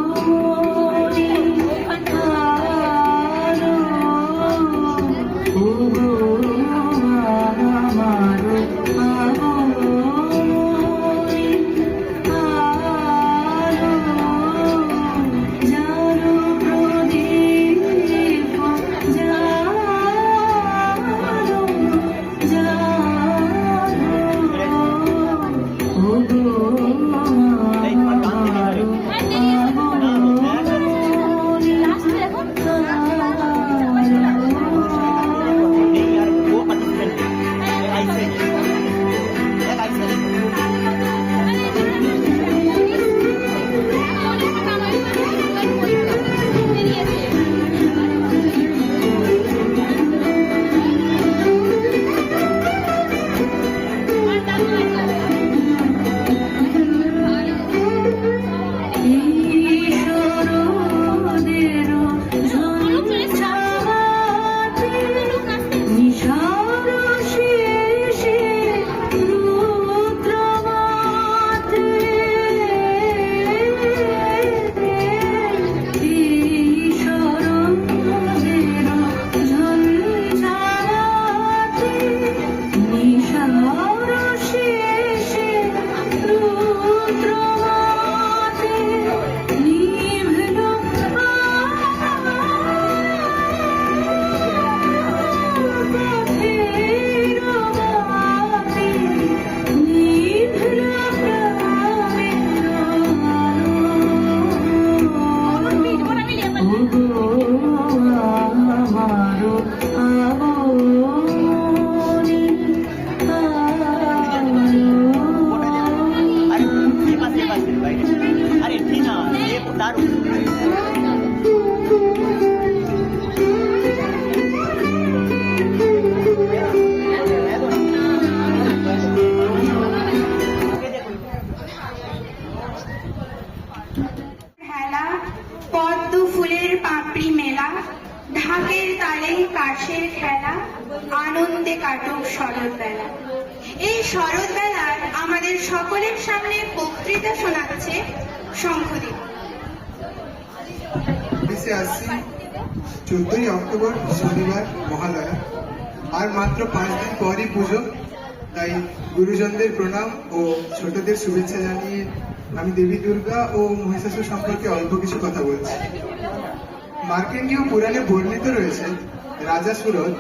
Oh হেলা, পদ্ম ফুলের পাপড়ি মেলা, ঢাকের তালে কাশের খেলা, আনন্দে কাটুক শরৎ বেলা। এই শরৎ বেলার আমাদের সকলের সামনে বক্তৃতা শোনাচ্ছে শঙ্খদীপ। 14ই অক্টোবর শনিবার মহালয়া, আর মাত্র 5 দিন পরই পুজো। তাই গুরুজনদের প্রণাম ও ছোটদের শুভেচ্ছা জানিয়ে আমি দেবী দুর্গা ও মহিষাসুর সম্পর্কে অল্প কিছু কথা বলছি। মার্কেন্ডীয় পুরাণে বর্ণিত রয়েছে রাজা সুরথ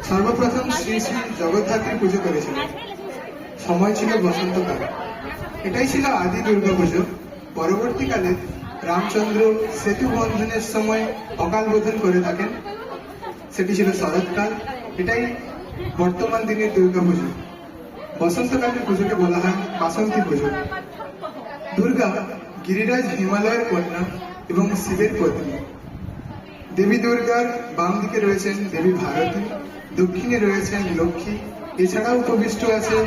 সর্বপ্রথম শ্রী শ্রী জগদ্ধাত্রী পুজো করেছিলেন। সময় ছিল বসন্তকাল। এটাই ছিল আদি দুর্গা পুজো। পরবর্তীকালে রামচন্দ্র সেতু বন্ধনের সময় অকাল বোধন করে থাকেন, সেটি ছিল শরৎকাল। এটাই বর্তমান দিনের দুর্গা পুজো। বসন্তকালের পুজোকে বলা হয় বাসন্তী পুজো। দুর্গা গিরিরাজ হিমালয়ের কন্যা এবং শিবের পত্নী। দেবী দুর্গার বাম দিকে রয়েছেন দেবী ভারতী, দক্ষিণে রয়েছেন লক্ষ্মী। এছাড়াও উপবিষ্ট আছে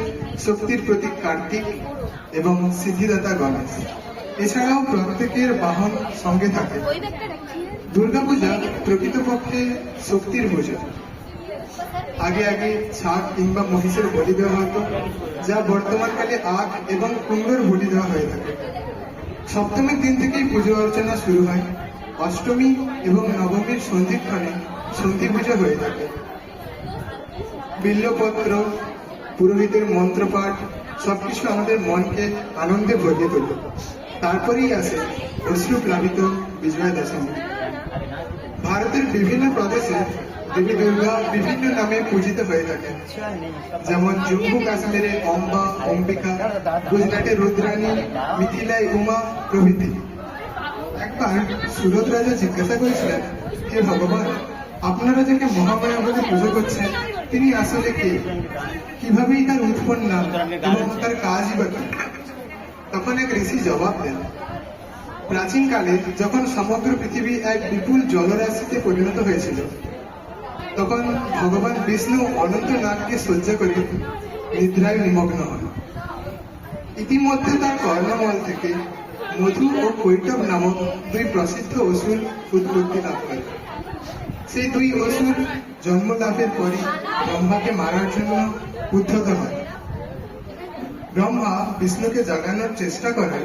শক্তির প্রতীক কার্তিক এবং সিদ্ধিদাতা গণেশ। এছাড়াও প্রত্যেকের বাহন সঙ্গে থাকে। দুর্গাপূজা প্রকৃতপক্ষে শক্তির পুজো। আগে আগে ছাগ কিংবা মহিষের বলি দেওয়া হতো, যা বর্তমানকালে আখ এবং কুমড়োর বলি দেওয়া হয়ে থাকে। সপ্তমীর দিন থেকেই পুজো অর্চনা শুরু হয়। অষ্টমী এবং নবমীর সন্ধিক্ষণে সন্ধি পুজো হয়ে থাকে। বিল্লপত্র, পুরোহিতের মন্ত্রপাঠ সবকিছু আমাদের মনকে আনন্দে ভরিয়ে তোলে। তারপরেই আসে অশ্রুপ্লাবিত বিজয়া দশমী। ভারতের বিভিন্ন প্রদেশে দেবী দুর্গা বিভিন্ন নামে পূজিত হয়ে থাকেন, যেমন জম্মু কাশ্মীরে অম্বা, অম্বিকা, গুজরাটে রুদ্রাণী, মিথিলায় উমা প্রভৃতি। একবার সুরত রাজা জিজ্ঞাসা করেছিলেন, হে ভগবান, আপনারা যাকে মহামায়া বলে পুজো করছেন তিনি আসলে কে? কিভাবেই তার উৎপন্না এবং তার কাজই বা কি? তখন এক ঋষি জবাব দেন, প্রাচীনকালে যখন সমগ্র পৃথিবী এক বিপুল জলরাশিতে পরিণত হয়েছিল, তখন ভগবান বিষ্ণু অনন্ত নাগকে সহ্য করে নিদ্রায় নিমগ্ন হন। ইতিমধ্যে তার কর্ণমল থেকে মধু ও কৈটব নামক দুই প্রসিদ্ধ অসুর উৎপত্তি লাভ করে। সেই দুই অসুর জন্ম লাভের পরই ব্রহ্মাকে মারার জন্য উদ্ধত হয়। ব্রহ্মা বিষ্ণুকে জাগানোর চেষ্টা করেন,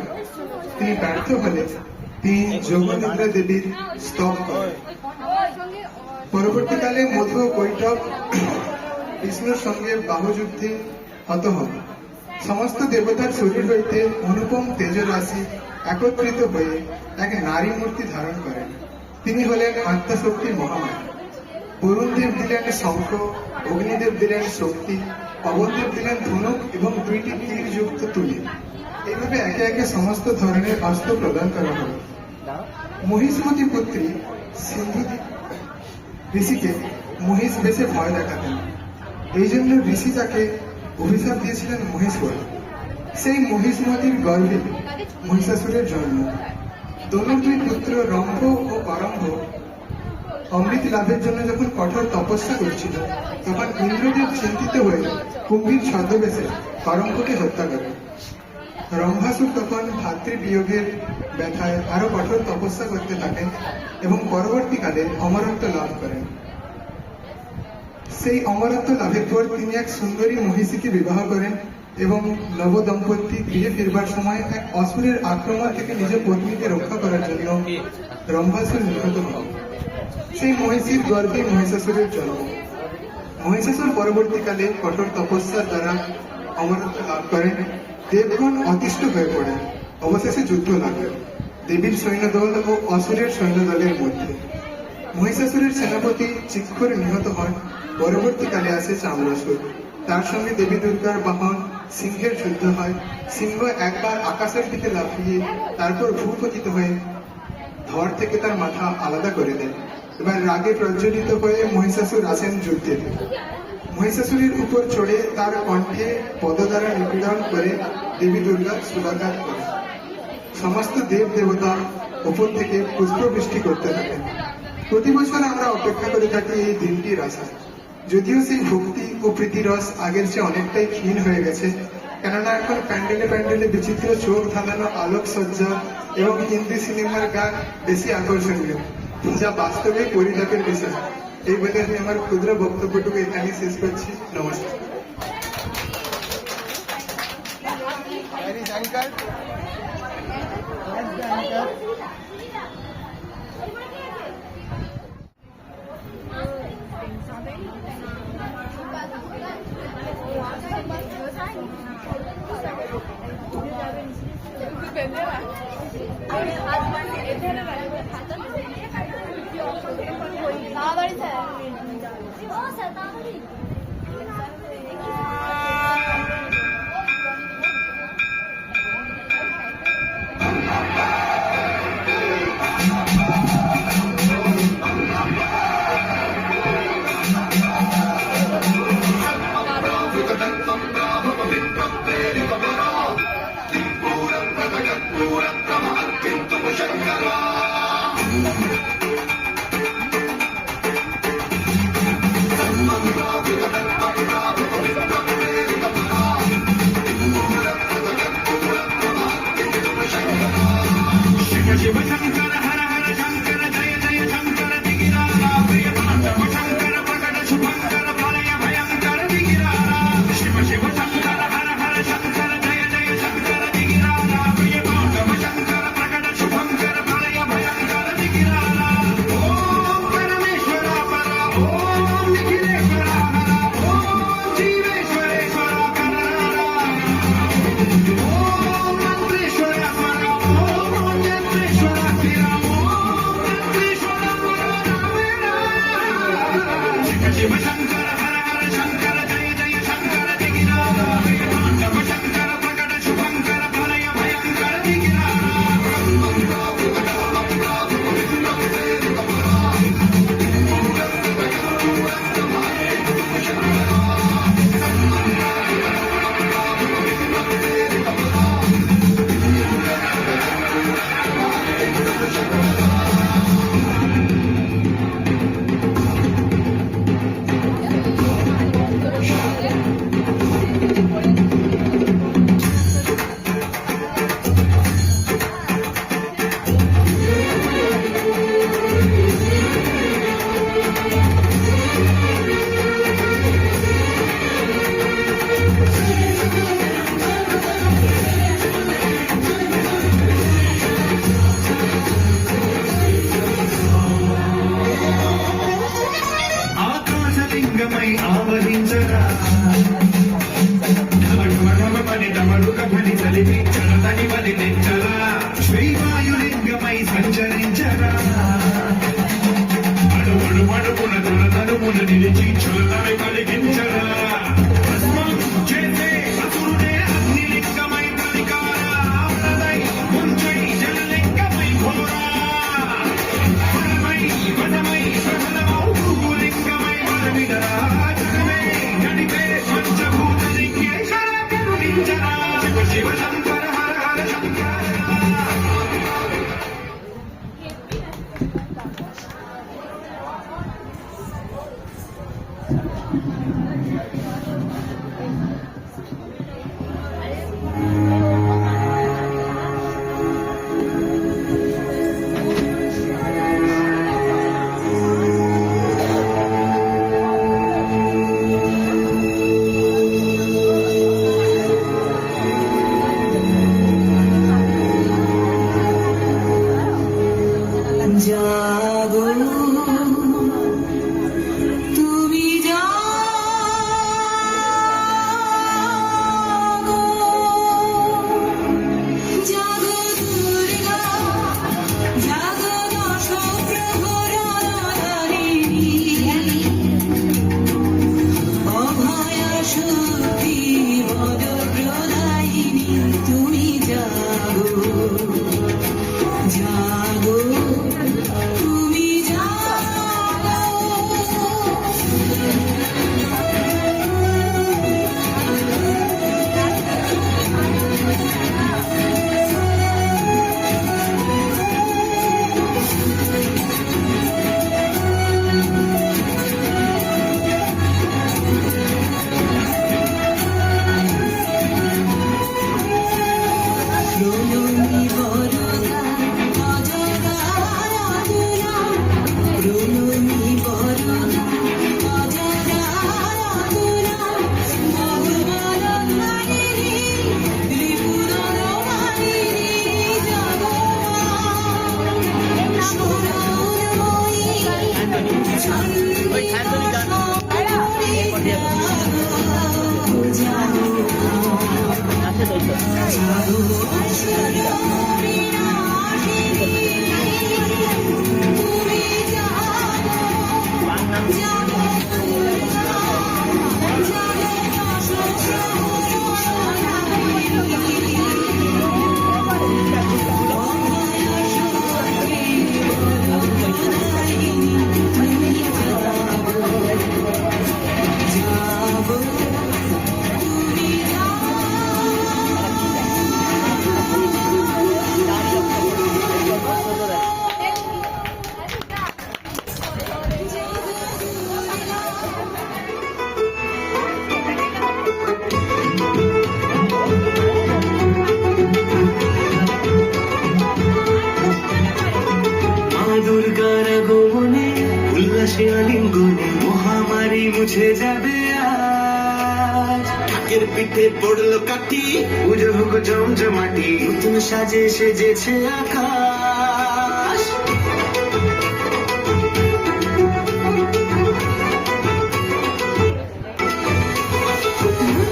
তিনি ব্যর্থ হলে তিনি যোগনিদ্রা দেবীর স্তব করেন। পরবর্তীকালে মধু ও কৈটব বিষ্ণুর সঙ্গে বাহুযুদ্ধে হত হন। সমস্ত দেবতার শরীর হইতে অনুপম তেজ রাশি একত্রিত হয়ে এক নারী মূর্তি ধারণ করেন। তিনি হলেন আত্মাশক্তি মহামায়া। বরুণদেব দিলেন শঙ্খ, অগ্নিদেব দিলেন শক্তি, পবনদেব দিলেন ধনুক এবং দুইটি তীর যুক্ত তুলি। এইভাবে একে একে সমস্ত ধরনের অস্ত্র প্রদান করা হল। মহিষমতী পুত্রী সিন্ধু ঋষিকে মহিষ বেশে ভয় দেখাতেন। এই জন্য ঋষি তাকে অভিশাপ দিয়েছিলেন মহিষবর। সেই মহিষমতির গর্ভে মহিষাসুরের জন্ম। দোনো দুই পুত্র রম্ভ ও করম্ভ অমৃত লাভের জন্য যখন কঠোর তপস্যা করছিল, তখন ইন্দ্রদেব চিন্তিত হয়ে কুম্ভীর ছদ্মবেশে করম্ভকে হত্যা করেন। রম্ভাসুর তখন ভাতৃবিয়োগের ব্যথায় আরো কঠোর তপস্যা করতে থাকেন এবং পরবর্তীকালে অমরত্ব লাভ করেন। সেই অমরত্ব লাভের পর তিনি এক সুন্দরী মহিষীকে বিবাহ করেন এবং নবদম্পতি গৃহে ফিরবার সময় এক অসুরের আক্রমণ থেকে নিজের পত্নীকে রক্ষা করার জন্য রম্ভাসুর নিহত হন। সেই মহিষীর গর্ভে মহিষাসুরের জন্ম। মহিষাসুর পরবর্তীকালে কঠোর তপস্যার দ্বারা অমরত্ব লাভ করেন। দেবগণ অতিষ্ঠ হয়ে পড়েন। অবশেষে যুদ্ধ লাগল দেবীর সৈন্যদল ও অসুরের সৈন্যদলের মধ্যে। মহিষাসুরের সেনাপতি চিক্ষুর নিহত হন। পরবর্তীকালে আসে চামরাসুর। তার সঙ্গে দেবী দুর্গার বাহন সিংহের যুদ্ধ হয়। সিংহ একবার আকাশের দিকে লাফিয়ে তারপর ভূপতিত হয়ে ধর থেকে তার মাথা আলাদা করে দেন। এবার রাগে প্রজ্বলিত হয়ে মহিষাসুর আসেন যুদ্ধে। মহিষাসুরের উপর চড়ে তার কণ্ঠে পদ দ্বারা নিপীড়ন করে দেবী দুর্গা সুরাঘাত করেন। সমস্ত দেব দেবতা উপর থেকে পুষ্পবৃষ্টি করতে থাকেন। প্রতি বছর আমরা অপেক্ষা করে থাকি এই দিনটির আশা। যদিও সেই ভক্তি ও প্রীতিরস আগের চেয়ে অনেকটাই ক্ষীণ হয়ে গেছে, কেননা এখন প্যান্ডেলে প্যান্ডেলে বিচিত্র চোখ ধাঁধানো আলোকসজ্জা এবং হিন্দি সিনেমার গান বেশি আকর্ষণীয়, যা বাস্তবে পরিতাপের বিষয়। এই বলে আমি আমার ক্ষুদ্র বক্তব্যটুকু এখানে শেষ করছি। নমস্কার। शिव शंकर हर हर शंकर जय जय शंकर दिगिरारा प्रिय पांडव शंकर प्रकट शुभंकर प्रलय भयंकर दिगिरारा शिव शिव शंकर हर हर शंकर जय जय शंकर दिगिरारा प्रिय पांडव शंकर प्रकट शुभंकर प्रलय भयंकर दिगिरारा ओम परमेश्वरा परा ओम निखिलेश्वरा हरा ओम जीवेश्वरेश्वरा करारा ओम मंत्रेश्वरा परा ओम जयेश्वरा फिरा ओम मंत्रेश्वरा परा शिव शंकर हर हर शंकर जय जय शंकर दिगिरारा प्रिय पांडव शंकर प्रकट शुभंकर प्रलय भयंकर दिगिरारा ఆకాశలింగమై ఆవరించరా ఢమఢమఢమని డమరుకమని తలిపి చరతని బలి నెచ్చరా శ్రీవాయులింగమై సంచరించరా అడుగుడు అడుగున దురదడుమున నిలిచి చులతని కలిగించరా భస్మం చేసే అసురుడే అగ్నిలింగమై కలికారా ఆమ్లదై ముంచై జలలింగమై ఘోరా పరమై వనమై సఫలమౌ భూలింగమై వరమిడరా జగమే నడిపే పంచభూత లింగేశ్వర కరుణించరా శివ శివ శంకర హర హర శంకర মা দুর্গার আগমনে উল্লাসে আলিঙ্গনে মহামারী মুছে যাবে আজ। ঢাকের পিঠে পড়লো কাঠি, পুজো হোক জমজমাটি, নতুন সাজে সেজেছে আকাশ।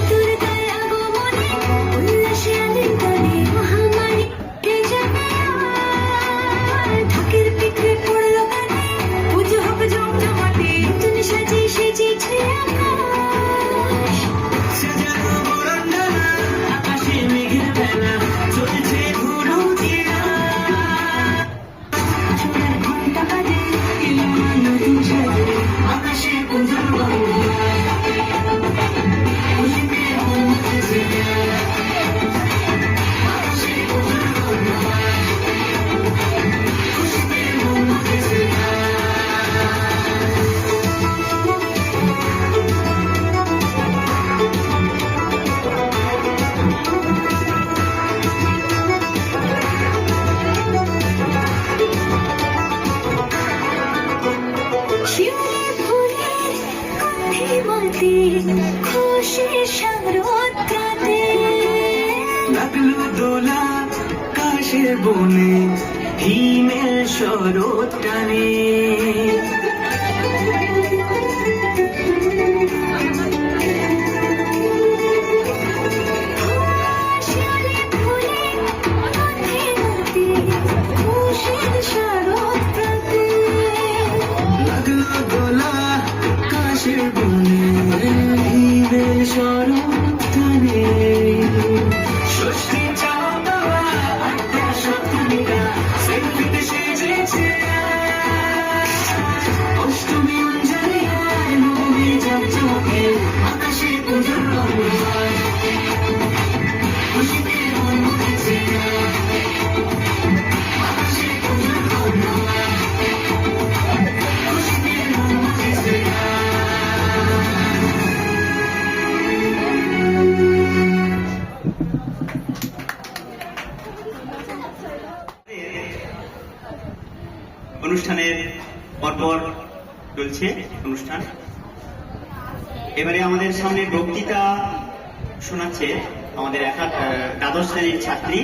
দুর্গার আগমনে উল্লাসে আলিঙ্গনে মহামারী যাবে আর। ঢাকের পিঠে পড়লো কাঠি, পুজো হোক জমজমাটি, নতুন সাজে সেজেছে আকাশ। সাজানো বরণডালা, আকাশে মেঘের বেলা, চলছে ঘুরো চিরা। সোনার ঘন্টা বাজে, এলো মা নতুন সাজে, আকাশে পুজোর বাংলা, খুশিতে মন মুখেছে গান। আকাশে পুজোর বাংলা, খুশিতে মন মুখেছে গান। শিউলি ফুলের গন্ধে মাতে, খুশির সারোদ্রাতে। লাগলো দোলা কাশের বনে, হিমেল শরৎ টানে। শিউলি ফুলের গন্ধে মাতে, খুশির সারোদ্রাতে। লাগলো দোলা কাশের বনে, হিমেল শরৎ টানে। ষষ্ঠী চাওয়া পাওয়া আটটা সপ্তমীরা সেলফিতে সেজেছে আজ। অষ্টমী অঞ্জলি হয় নবমী জগজগে, আকাশে পুজোর রঙ হয়, খুশিতে মন মুখেছে গান। আকাশে পুজোর রঙ হয়, খুশিতে মন মুখেছে গান। অনুষ্ঠানের পরপর চলছে অনুষ্ঠান। এবারে আমাদের সামনে বক্তৃতা শোনাচ্ছে আমাদের দ্বাদশ শ্রেণীর ছাত্রী,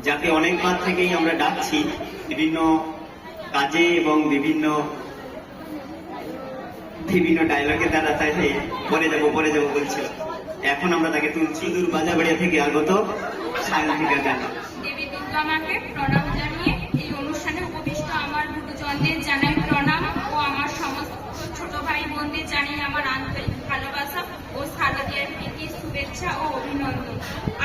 যাকে অনেকবার থেকেই আমরা ডাকছি বিভিন্ন কাজে এবং বিভিন্ন ডায়লগের দ্বারা তাকে পরে যাবো বলছিল। এখন আমরা তাকে তুলছি দূর বাজাবাড়িয়া থেকে আগত সায়ন্তিকা গান। দেবী দুর্গা মাকে প্রণাম জানিয়ে এই অনুষ্ঠানে উপবিষ্ট আমার গুরুজনদের জানাই প্রণাম ও আমার সমস্ত ছোট ভাই বোনদের জানিয়ে আমার আন্তরিক ভালোবাসা ও শারদীয়ার প্রীতি শুভেচ্ছা ও অভিনন্দন।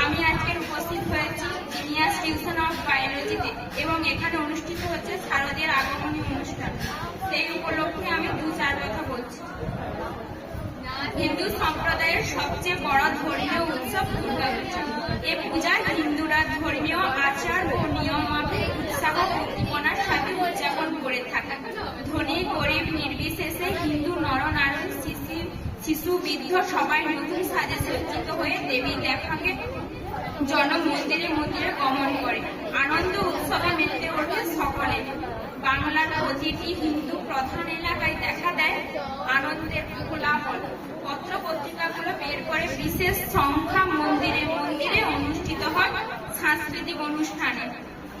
আমি আজকের উপস্থিত হয়েছি জিনিয়াস টিউশন অফ বায়োলজিতে এবং এখানে অনুষ্ঠিত হচ্ছে শারদীয়ার আগমনী অনুষ্ঠান। সেই উপলক্ষে আমি 2-4 কথা বলছি। হিন্দু সম্প্রদায়ের সবচেয়ে বড় ধর্মীয় উৎসব দুর্গা পূজা। এ পূজায় হিন্দুরা ধর্মীয় আচার ও নিয়ম মাফিক উৎসাহ উদ্দীপনার সাথে উদযাপন করে থাকে। ধনী গরিব নির্বিশেষে হিন্দু নরনারী শিশু বৃদ্ধ সবাই নতুন সাজে সজ্জিত হয়ে দেবী দেখাকে মন্দিরে গমন করে। আনন্দ উৎসবে মেতে ওঠে সকলে। বাংলার প্রতিটি হিন্দু প্রধান এলাকায় দেখা দেয় আনন্দের কোলাহল। পত্র পত্রিকাগুলো বের করে বিশেষ সংখ্যা মন্দিরে অনুষ্ঠিত হয় সাংস্কৃতিক অনুষ্ঠানে।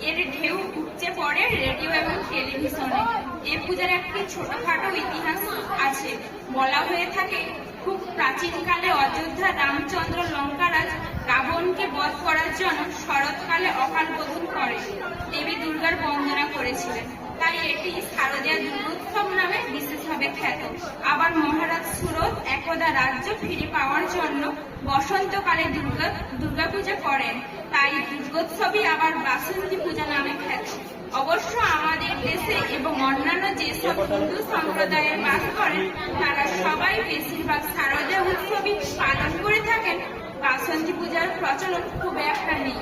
এর ঢেউ উপচে পড়ে রেডিও এবং টেলিভিশনে। এই পূজার একটি ছোটখাটো ইতিহাস আছে। বলা হয়ে থাকে, খুব প্রাচীনকালে অযোধ্যা রামচন্দ্র লঙ্কারাজ রাবণকে বধ করার জন্য শরৎকালে অকাল বোধন করে দেবী দুর্গার বন্দনা করেছিলেন। তাই এটি শারদীয়া দুর্গোৎসব নামে বিশেষভাবে খ্যাত। আবার মহারাজ সুরত একদা রাজ্য ফিরে পাওয়ার জন্য বসন্তকালে দুর্গাপূজা করেন। তাই দুর্গোৎসবই আবার বাসন্তী পূজা নামে খ্যাত। অবশ্য আমাদের দেশে এবং অন্যান্য যেসব হিন্দু সম্প্রদায়ের বাস করেন তারা সবাই বেশিরভাগ শারদীয়া উৎসবই পালন করে থাকেন। বাসন্তী পূজার প্রচলন খুব একটা নেই।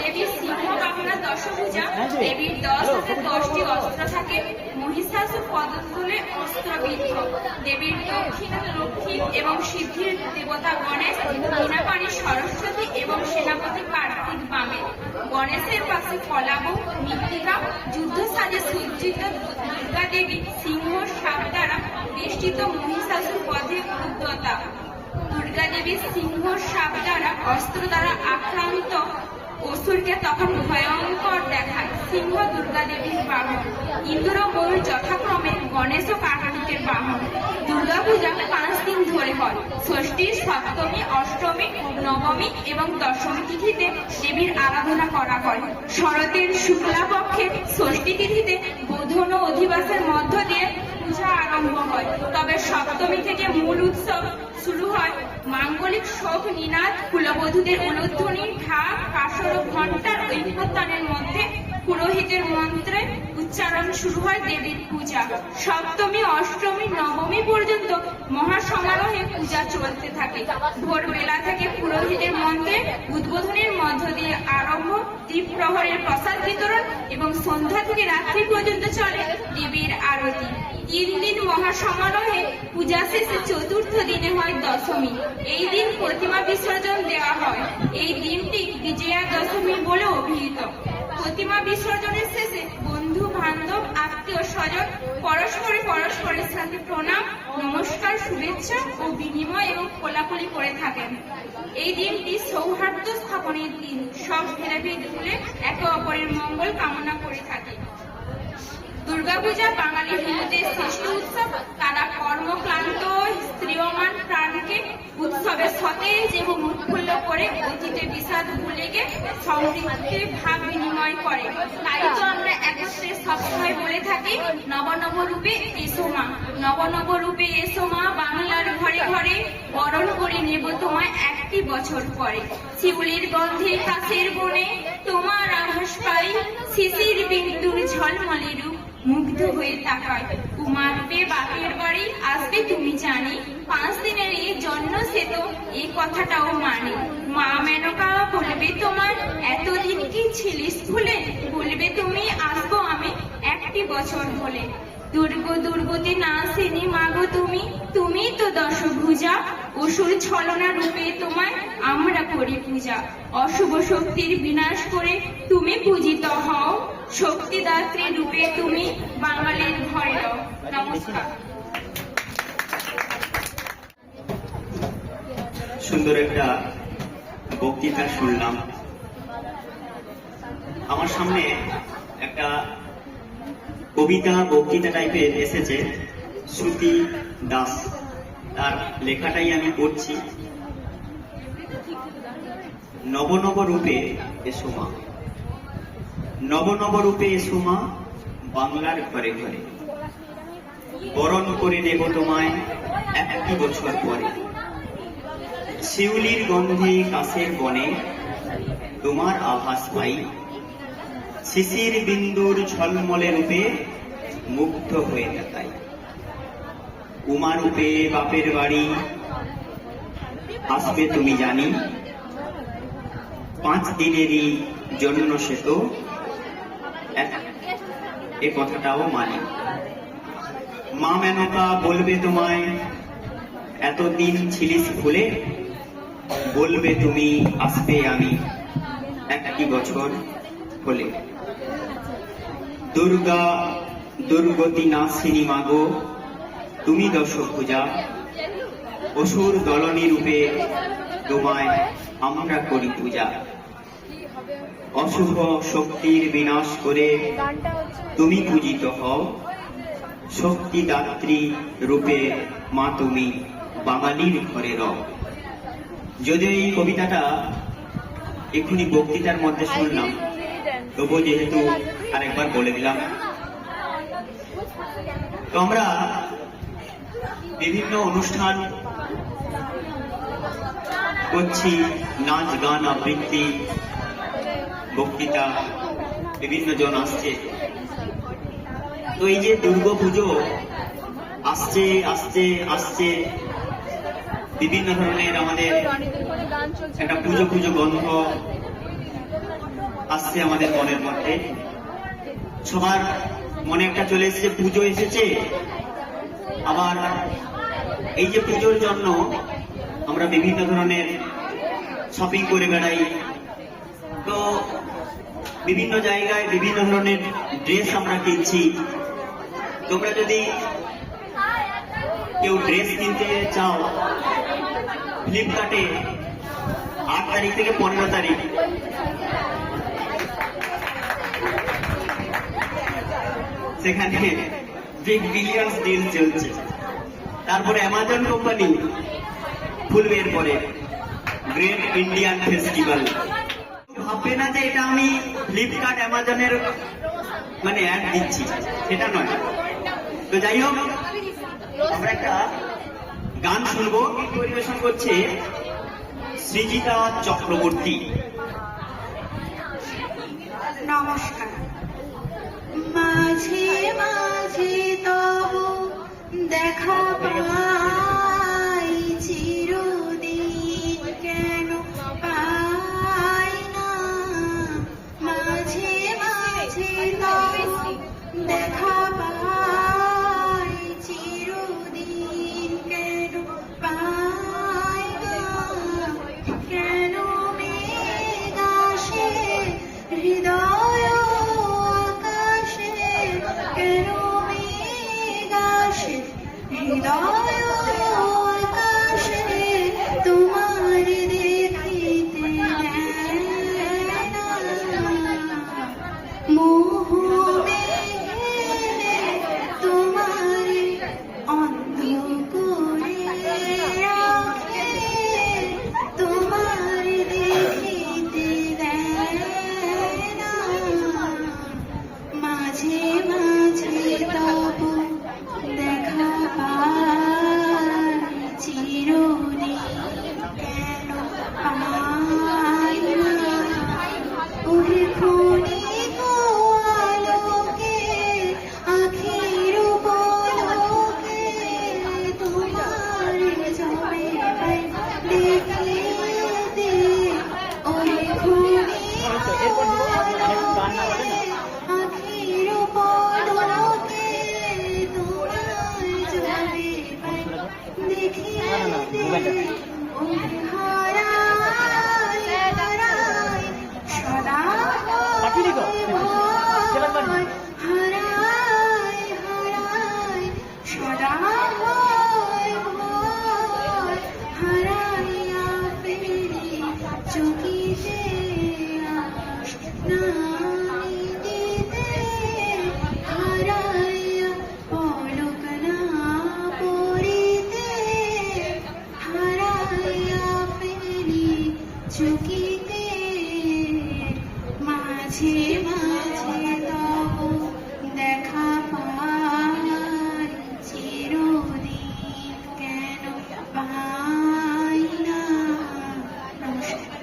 দেবীর সিংহ বাহনা দশভুজা। দেবীর 10 হাতে 10টি অস্ত্র থাকে। মহিষাসুর পদতলে অস্ত্রবিদ্ধ। দেবীর দক্ষিণে লক্ষ্মী এবং সিদ্ধির দেবতা গণেশ, বীণাপাণি সরস্বতী এবং সেনাপতি কার্তিক বামে। গণেশের পাশে কলাবু, মৃত্তিকা, যুদ্ধ সাজে সজ্জিত দুর্গা দেবী সিংহ সাপ দ্বারা বেষ্টিত মহিষাসুর বধে উদ্যতা। দুর্গা দেবী সিংহ সাপ দ্বারা অস্ত্র দ্বারা আক্রান্ত অসুরকে তখন ভয়ঙ্কর দেখায়। সিংহ দুর্গা দেবীর বাহন, ইন্দ্র ময়ূর যথাক্রমে গণেশ ও কার্তিকের বাহন। দুর্গাপূজা 5 দিন ধরে হয়। ষষ্ঠী, সপ্তমী, অষ্টমী, নবমী এবং দশমী তিথিতে দেবীর আরাধনা করা হয়। শরতের শুক্লাপক্ষে ষষ্ঠী তিথিতে বোধন ও অধিবাসের মধ্য দিয়ে পূজা আরম্ভ হয়। তবে সপ্তমী থেকে মূল উৎসব শুরু হয়। মাঙ্গলিক শোক নিনাদ, কুলবধূদের উলুধ্বনি, ঢাক, কাসর ও ঘণ্টার ঐক্যতানের মধ্যে পুরোহিতের মন্ত্রে উচ্চারণ শুরু হয় দেবীর পূজা। সপ্তমী, অষ্টমী, নবমী পর্যন্ত মহাসমারোহে পূজা চলতে থাকে। ভোরবেলা থেকে পুরোহিতের মন্ত্রে উদ্বোধনের মধ্য দিয়ে আরম্ভ দ্বীপ্রহরের প্রসাদ বিতরণ এবং সন্ধ্যা থেকে রাত্রি পর্যন্ত চলে দেবীর আরতি। 3 দিন মহাসমারোহে পূজা শেষে চতুর্থ দিনে হয় দশমী। এই দিন প্রতিমা বিসর্জন দেওয়া হয়। এই দিনটি বিজয়া দশমী বলে অভিহিত। প্রতিমা বিসর্জনের শেষে বন্ধু বান্ধব, আত্মীয় স্বজন পরস্পরের সাথে প্রণাম, নমস্কার, শুভেচ্ছা ও বিনিময় এবং কোলাকুলি করে থাকেন। এই দিনটি সৌহার্দ্য স্থাপনের দিন। সব ভেদাভেদ ভুলে একে অপরের মঙ্গল কামনা করে থাকে। দুর্গাপূজা বাঙালি হিন্দুদের শ্রেষ্ঠ উৎসব। তারা কর্মক্লান্ত স্ত্রীয়মান প্রাণকে উৎসবে সতেজ এবং উৎফুল্ল করে অতীতে বিষাদ ভুলে গিয়ে সমৃদ্ধির ভাব বিনিময় করে। তাই তো আমরা একত্রে সবসময় বলে থাকি, নব রূপে এসো মা, নব রূপে এসো মা, বাংলার ঘরে ঘরে বরণ করে নেব তোমায় 1টি বছর পরে। শিউলির গন্ধে কাশের বনে তোমার আভাস পাই, শিশির বিন্দুর ঝলমলে রূপ মুগ্ধ হয়ে তাকায়। উমা রূপে বাপের বাড়ি আসবে তুমি জানি, 5 দিনের এই জন্য সে তো এই কথাটাও মানে। মা মেনকা বলবে তোমার, এতদিন কি ছিলিস ভুলে, বলবে তুমি আসবো আমি 1টি বছর হলে। দুর্গতি না সেনি মাগো তুমি, তুমি তো দশভুজা, অসুর ছলনা রূপে তোমায় আমরা করি পূজা। অশুভ শক্তির বিনাশ করে তুমি পূজিত হও, শক্তিদাত্রী রূপে তুমি বাঙালির ঘরে রও। নমস্কার। সুন্দর একটা বক্তৃতা শুনলাম। আমার সামনে একটা কবিতা বক্তৃতা টাইপের এসেছে, শ্রুতি দাস, তার লেখাটাই আমি পড়ছি। নব রূপে এসো মা, নব রূপে এসো মা, বাংলার ঘরে ঘরে বরণ করে নেব তোমায় 1টি বছর পরে। শিউলির গন্ধে কাশের বনে তোমার আভাস পাই, শিশির বিন্দুর ঝলমলে রূপে মুগ্ধ হয়ে তাকাই। উমা রূপে বাপের বাড়ি আসবে তুমি জানি, 5 দিনেরই জন্য সে তো এ কথাটাও মানে। মা মেনকা বলবে তোমায়, এতদিন ছিলিস ভুলে, বলবে তুমি আসবে আমি 1টি বছর হলে। দুর্গতি নাশিনী মাগো তুমি দশভুজা, অসুর দলনী রূপে তোমায় আমরা করি পূজা। অশুভ শক্তির বিনাশ করে তুমি পূজিত হও, শক্তিদাত্রী রূপে মা তুমি বাঙালির ঘরে রও। যদিও এই কবিতাটা এক্ষুনি বক্তৃতার মধ্যে শুনলাম, তবুও যেহেতু আরেকবার বলে দিলাম। তো আমরা বিভিন্ন অনুষ্ঠান করছি, নাচ গান আবৃত্তি বক্তৃতা, বিভিন্ন জন আসছে। তো এই যে দুর্গাপুজো আসছে আসছে আসছে, বিভিন্ন ধরনের আমাদের একটা পুজো পুজো গন্ধ আসছে আমাদের মনের মধ্যে। সবার মনে একটা চলে এসেছে, পুজো এসেছে। আবার এই যে পুজোর জন্য আমরা বিভিন্ন ধরনের শপিং করে বেড়াই, তো বিভিন্ন জায়গায় বিভিন্ন ধরনের ড্রেস আমরা কিনছি। তোমরা যদি কেউ ড্রেস কিনতে চাও, ফ্লিপকার্টে 8 তারিখ থেকে 15 তারিখ সেখানে বিগ বিলিয়ন্স ডিল চলছে। তারপরে অ্যামাজন কোম্পানি খুলবে এরপরে গ্রেট ইন্ডিয়ান ফেস্টিভ্যাল। ভাববে না যে এটা আমি ফ্লিপকার্ট অ্যামাজনের মানে অ্যাড দিচ্ছি, সেটা নয়। তো যাই হোক, আমরা একটা গান শুনবো, পরিবেশন করছে সৃজিতা চক্রবর্তী। নমস্কার। মাঝে মাঝে তব দেখা পাই, চিরদিন কেন পাই না। মাঝে মাঝে তব দেখা পাই, চিরদিন কেন পাই না। কেন মেঘ আসে হৃদয় আকাশে, কেন মেঘ আসে হৃদয় আকাশে, তোমার দেখিতে মোহ মেঘে তোমার অন্ধ করে রাখে, তোমার দেখিতে দেয় না। মাঝে মাঝে তব দেখা পাই, চিরদিন কেন পাই না। ওহে ক্ষণিক আলোকে আখির পলকে, তোমার জবে পাই দেখিতে। ওহে ক্ষণিক আলোকে আখির পলকে, তোমার জবে পাই দেখিতে। ওহে হারাই হারাই সদা হারাই হারাই সদা হারাইয়া ফেরি চকিতে আস নাই দিতে। হারাইয়া পলক না পড়িতে, হারাইয়া ফেরি চকিতে। মাঝে মাঝে তব দেখা পাই, চিরদিন কেন পাই না। নমস্কার।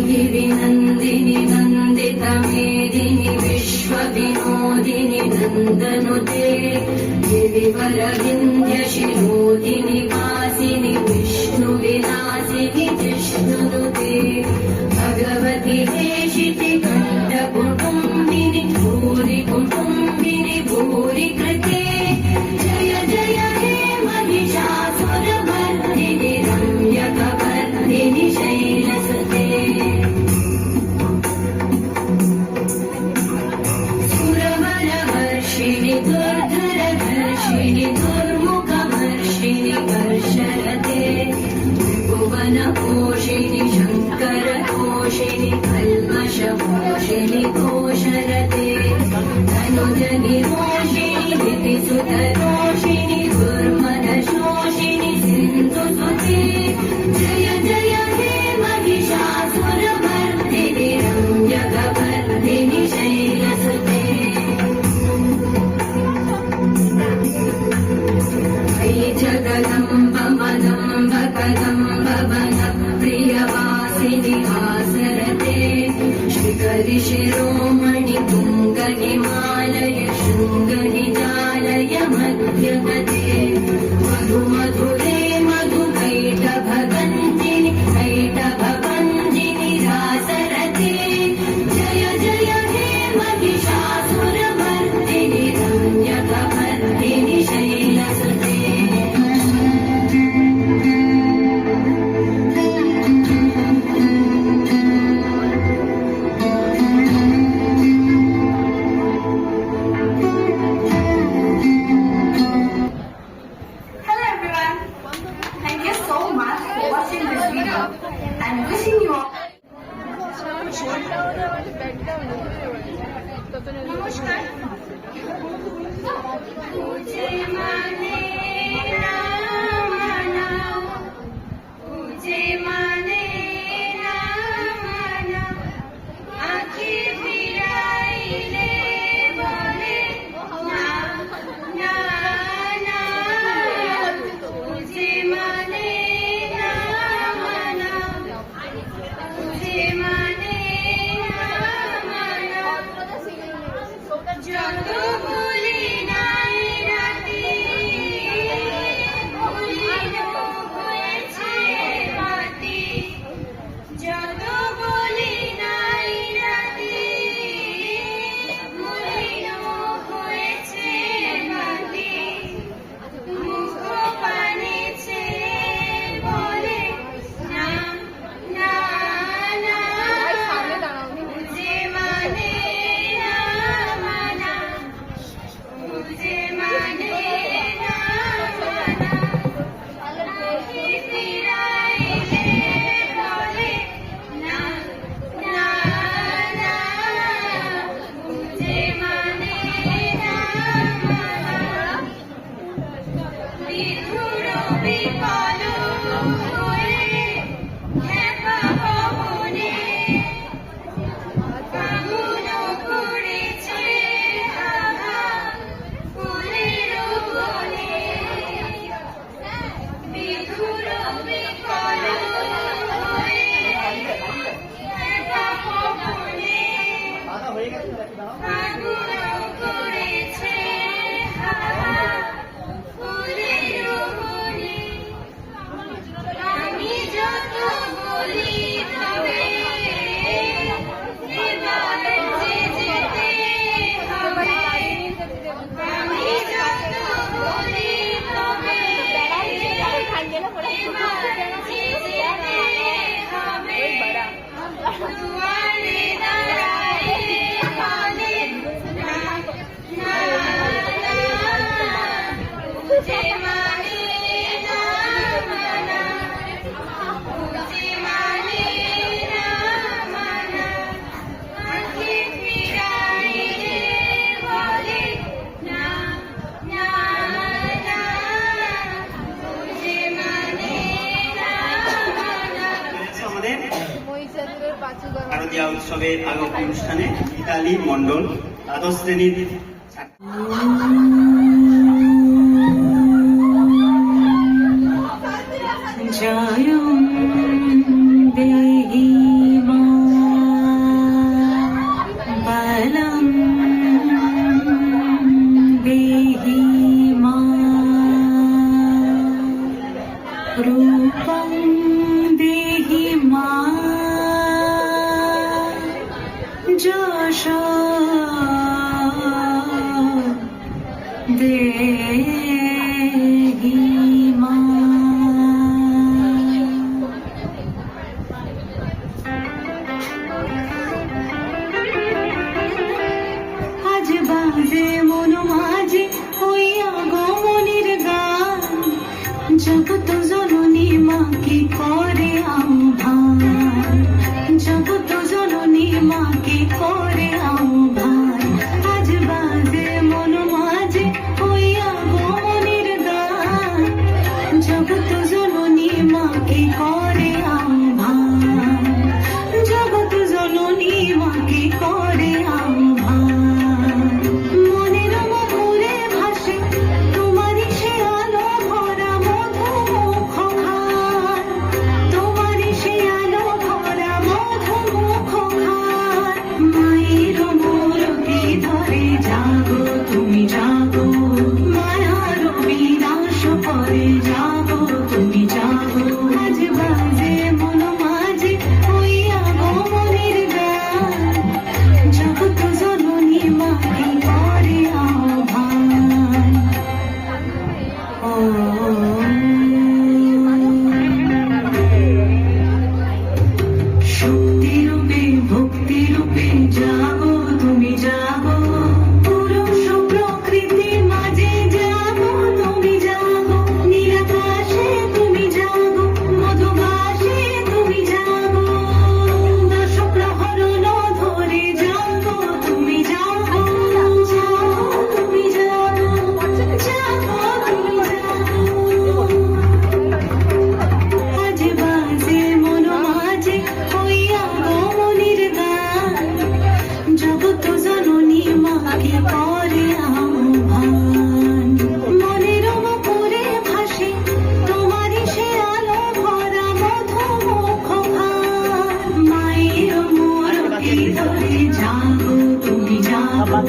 गिरिनन्दिनि नन्दितमेदिनि विश्वविनोदिनि नन्दनुते, गिरिवरविन्ध्यशिरोदिनि वासिनि विष्णुविलासिनि जिष्णुनुते। भगवति हेशिति कण्ठकुटुम्बिनि भूरि कुटुम्बिनि भूरि कृते। जय जय हे महिषासुरमर्दिनि रम्यकवर्दिनि शैलसुते। दुर्मुखवर्षिणि कर्षरते भुवनपोषिणि शङ्करतोषिणि कल्मषपोषिणि घोषरते तनुजनिरोषिणि दितिसुतरोषिणि दुर्मदशोषिणि सिन्धुसुते जय जय हे महिषासुरमर्दिनि रम्यकवर्धिनि शैलसुते अयि जगदम्ब मदम्ब कदम्ब वन प्रियवासिनि हासरते श्रीकरि शिरोमणि तुङ्गनिमालय शृङ्गनिजालय मध्यगते मधु मधुरे मधुकैटभगञ्जिनि कैटभगञ्जिनि रासरते जय जय हे Mahishasuramardini रम्यकवर्धिनि शैलसुते Hello everyone. Thank you so much for watching this video and wishing you all নমস্কার। तुझे माने ना माना, तुझे माने ना माना, आँखें फिराइले बोले ना ना ना, तुझे माने ना माना, तुझे माने ना माना, যত বলি নাই রাতে ভুলিল হয়েছে মাটি, যত বলি নাই রাতে ভুলিল হয়েছে মাটি, মুখ পানেছে বলে না না না, তুঝে মানে না মানা, तुझे माने ना माना, आँखें फिराइले बोले ना ना ना, तुझे माने ना माना, বিধুর বিকল হয়ে খ্যাপা ভবনে ফাগুন করেছে হাহা ফুলের বনে, বিধুর বিকল হয়ে খ্যাপা ভবনে ফাগুন করেছে হাহা ফুলের বনে, আমি যত বলি তবে এবার যে যেতে হবে, আমি যত বলি তবে এবার যে যেতে হবে, দুয়ারে দাঁড়ায় বলে না না না, तुझे माने ना माना, तुझे माने ना माना, आँखें फिराइले बोले ना ना ना, तुझे माने ना माना। আমাদের শারদীয়া উৎসবের আগত অনুষ্ঠানে ইতালি মণ্ডল দ্বাদশ শ্রেণীর जायं देहि मा बलं देहि मा रूपं देहि मा যশো দেহি মা। আজ বাজে মন মাঝে হইয়া গো মনির জগত জননী মাকে করে আহ্বান, জগত জননী মাকে করে আহ্বান। আজ বাজে মন মাঝে হইয়া গমনের গান, জগত জননী মাকে করে আহ্বান, জগত জননী মাকে করে আহ্বান। মনের মধুরে ভাসে তোমারই সে আলো ভরা মধুমুখ খান, তোমারই সে আলো ভরা মধুমুখ খান। মায়ের মূরতি ধরে জাগো তুমি জাগো, মায়ার বিনাশ করে জাগো তুমি জাগো। আজ বাজে মন মাঝে হইয়া গমনের গান, জগত জননী মাকে করে আহ্বান। ও শক্তি রূপে ভক্তি রূপে জাগো তুমি জাগো, পুরুষ প্রকৃতির মাঝে জাগো তুমি জাগো। নিরাকাশে তুমি জাগো, মধুবাসে তুমি জাগো, দশ প্রহরণ ধরে জাগো তুমি জাগো, জাগো তুমি জাগো, জাগো তুমি জাগো। আজ বাজে মন মাঝে হইয়া গমনের গান, জগত জননী মাকে করে আহ্বান। মনের মপুরে ভাসে তোমারই সে আলো ভরা মধুমুখ খান, মায়ের মূরতি ধরে জাগো তুমি জাগো,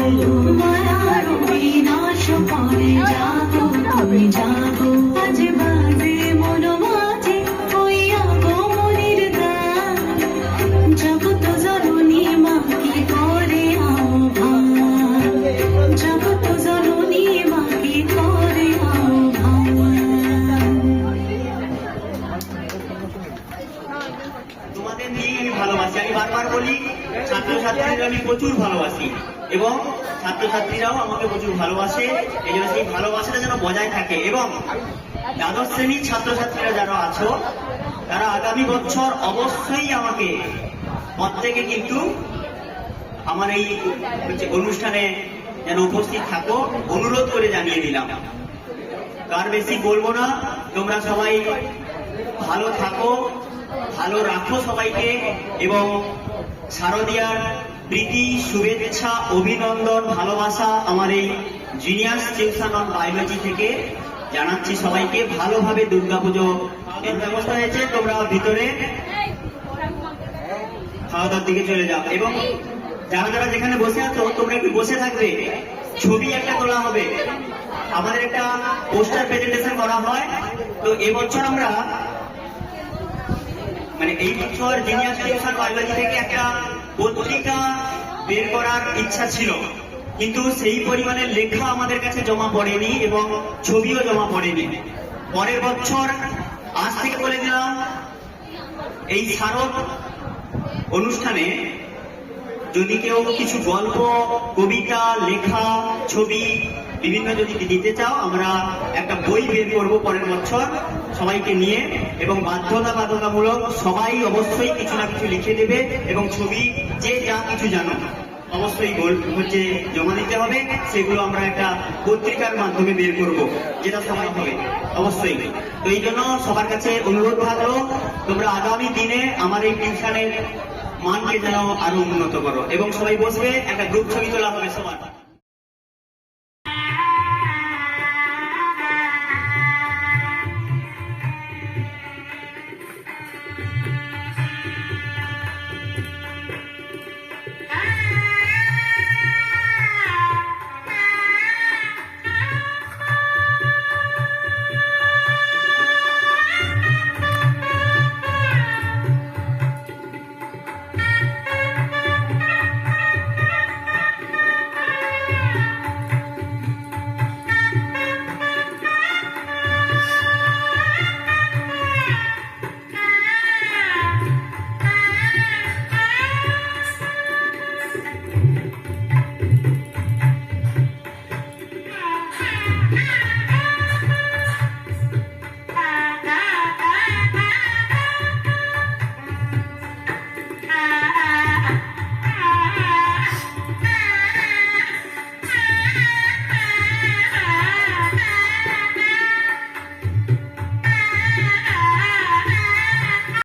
মায়ার বিনাশ করে জাগো তুমি জাগো। আজ বাজে মন মাঝে হইয়া গমনের গান, জগত জননী মাকে করে আহ্বান, জগত জননী মাকে করে আহ্বান। তোমাদের নিয়ে আমি ভালোবাসি। আমি বারবার বলি ছাত্রছাত্রীদের আমি প্রচুর ভালোবাসি এবং ছাত্রছাত্রীরাও আমাকে প্রচুর ভালোবাসে। এই জন্য সেই ভালোবাসাটা যেন বজায় থাকে। এবং দ্বাদশ শ্রেণীর ছাত্রছাত্রীরা যারা আছো তারা আগামী বছর অবশ্যই আমাকে প্রত্যেকে কিন্তু আমার এই অনুষ্ঠানে যেন উপস্থিত থাকো অনুরোধ করে জানিয়ে দিলাম। কার বেশি বলবো না, তোমরা সবাই ভালো থাকো, ভালো রাখো সবাইকে। এবং শারদীয়ার প্রীতি, শুভেচ্ছা, অভিনন্দন, ভালোবাসা আমার এই জিনিয়াস টিউশন অন বায়োলজি থেকে জানাচ্ছি সবাইকে। ভালোভাবে দুর্গাপুজো এর ব্যবস্থা হয়েছে, তোমরা ভিতরে খাওয়া দাওয়ার দিকে চলে যাও। এবং যারা যারা যেখানে বসে আছো তোমরা একটু বসে থাকবে, ছবি একটা তোলা হবে। আমাদের একটা পোস্টার প্রেজেন্টেশন করা হয়। তো এবছর আমরা এই বছর জিনিয়াস টিউশন বায়োলজি থেকে একটা পত্রিকা বের করার ইচ্ছা ছিল, কিন্তু সেই পরিমাণে লেখা আমাদের কাছে জমা পড়েনি এবং ছবিও জমা পড়েনি। পরের বছর আজ থেকে বলে দিলাম, এই শারদ অনুষ্ঠানে যদি কেউ কিছু গল্প, কবিতা, লেখা, ছবি বিভিন্ন যদি দিতে চাও, আমরা একটা বই বের করবো পরের বছর সবাইকে নিয়ে। এবং বাধ্যতামূলক সবাই অবশ্যই কিছু না কিছু লিখে দেবে এবং ছবি যে যা কিছু জানো অবশ্যই জমা দিতে হবে। সেগুলো আমরা একটা পত্রিকার মাধ্যমে বের করব, যেটা সবাই হবে অবশ্যই। তো এই জন্য সবার কাছে অনুরোধ থাকলো, তোমরা আগামী দিনে আমার এই টিউশনের মানকে যেন আরো উন্নত করো। এবং সবাই বসবে, একটা গ্রুপ ছবি তোলা হবে সবার।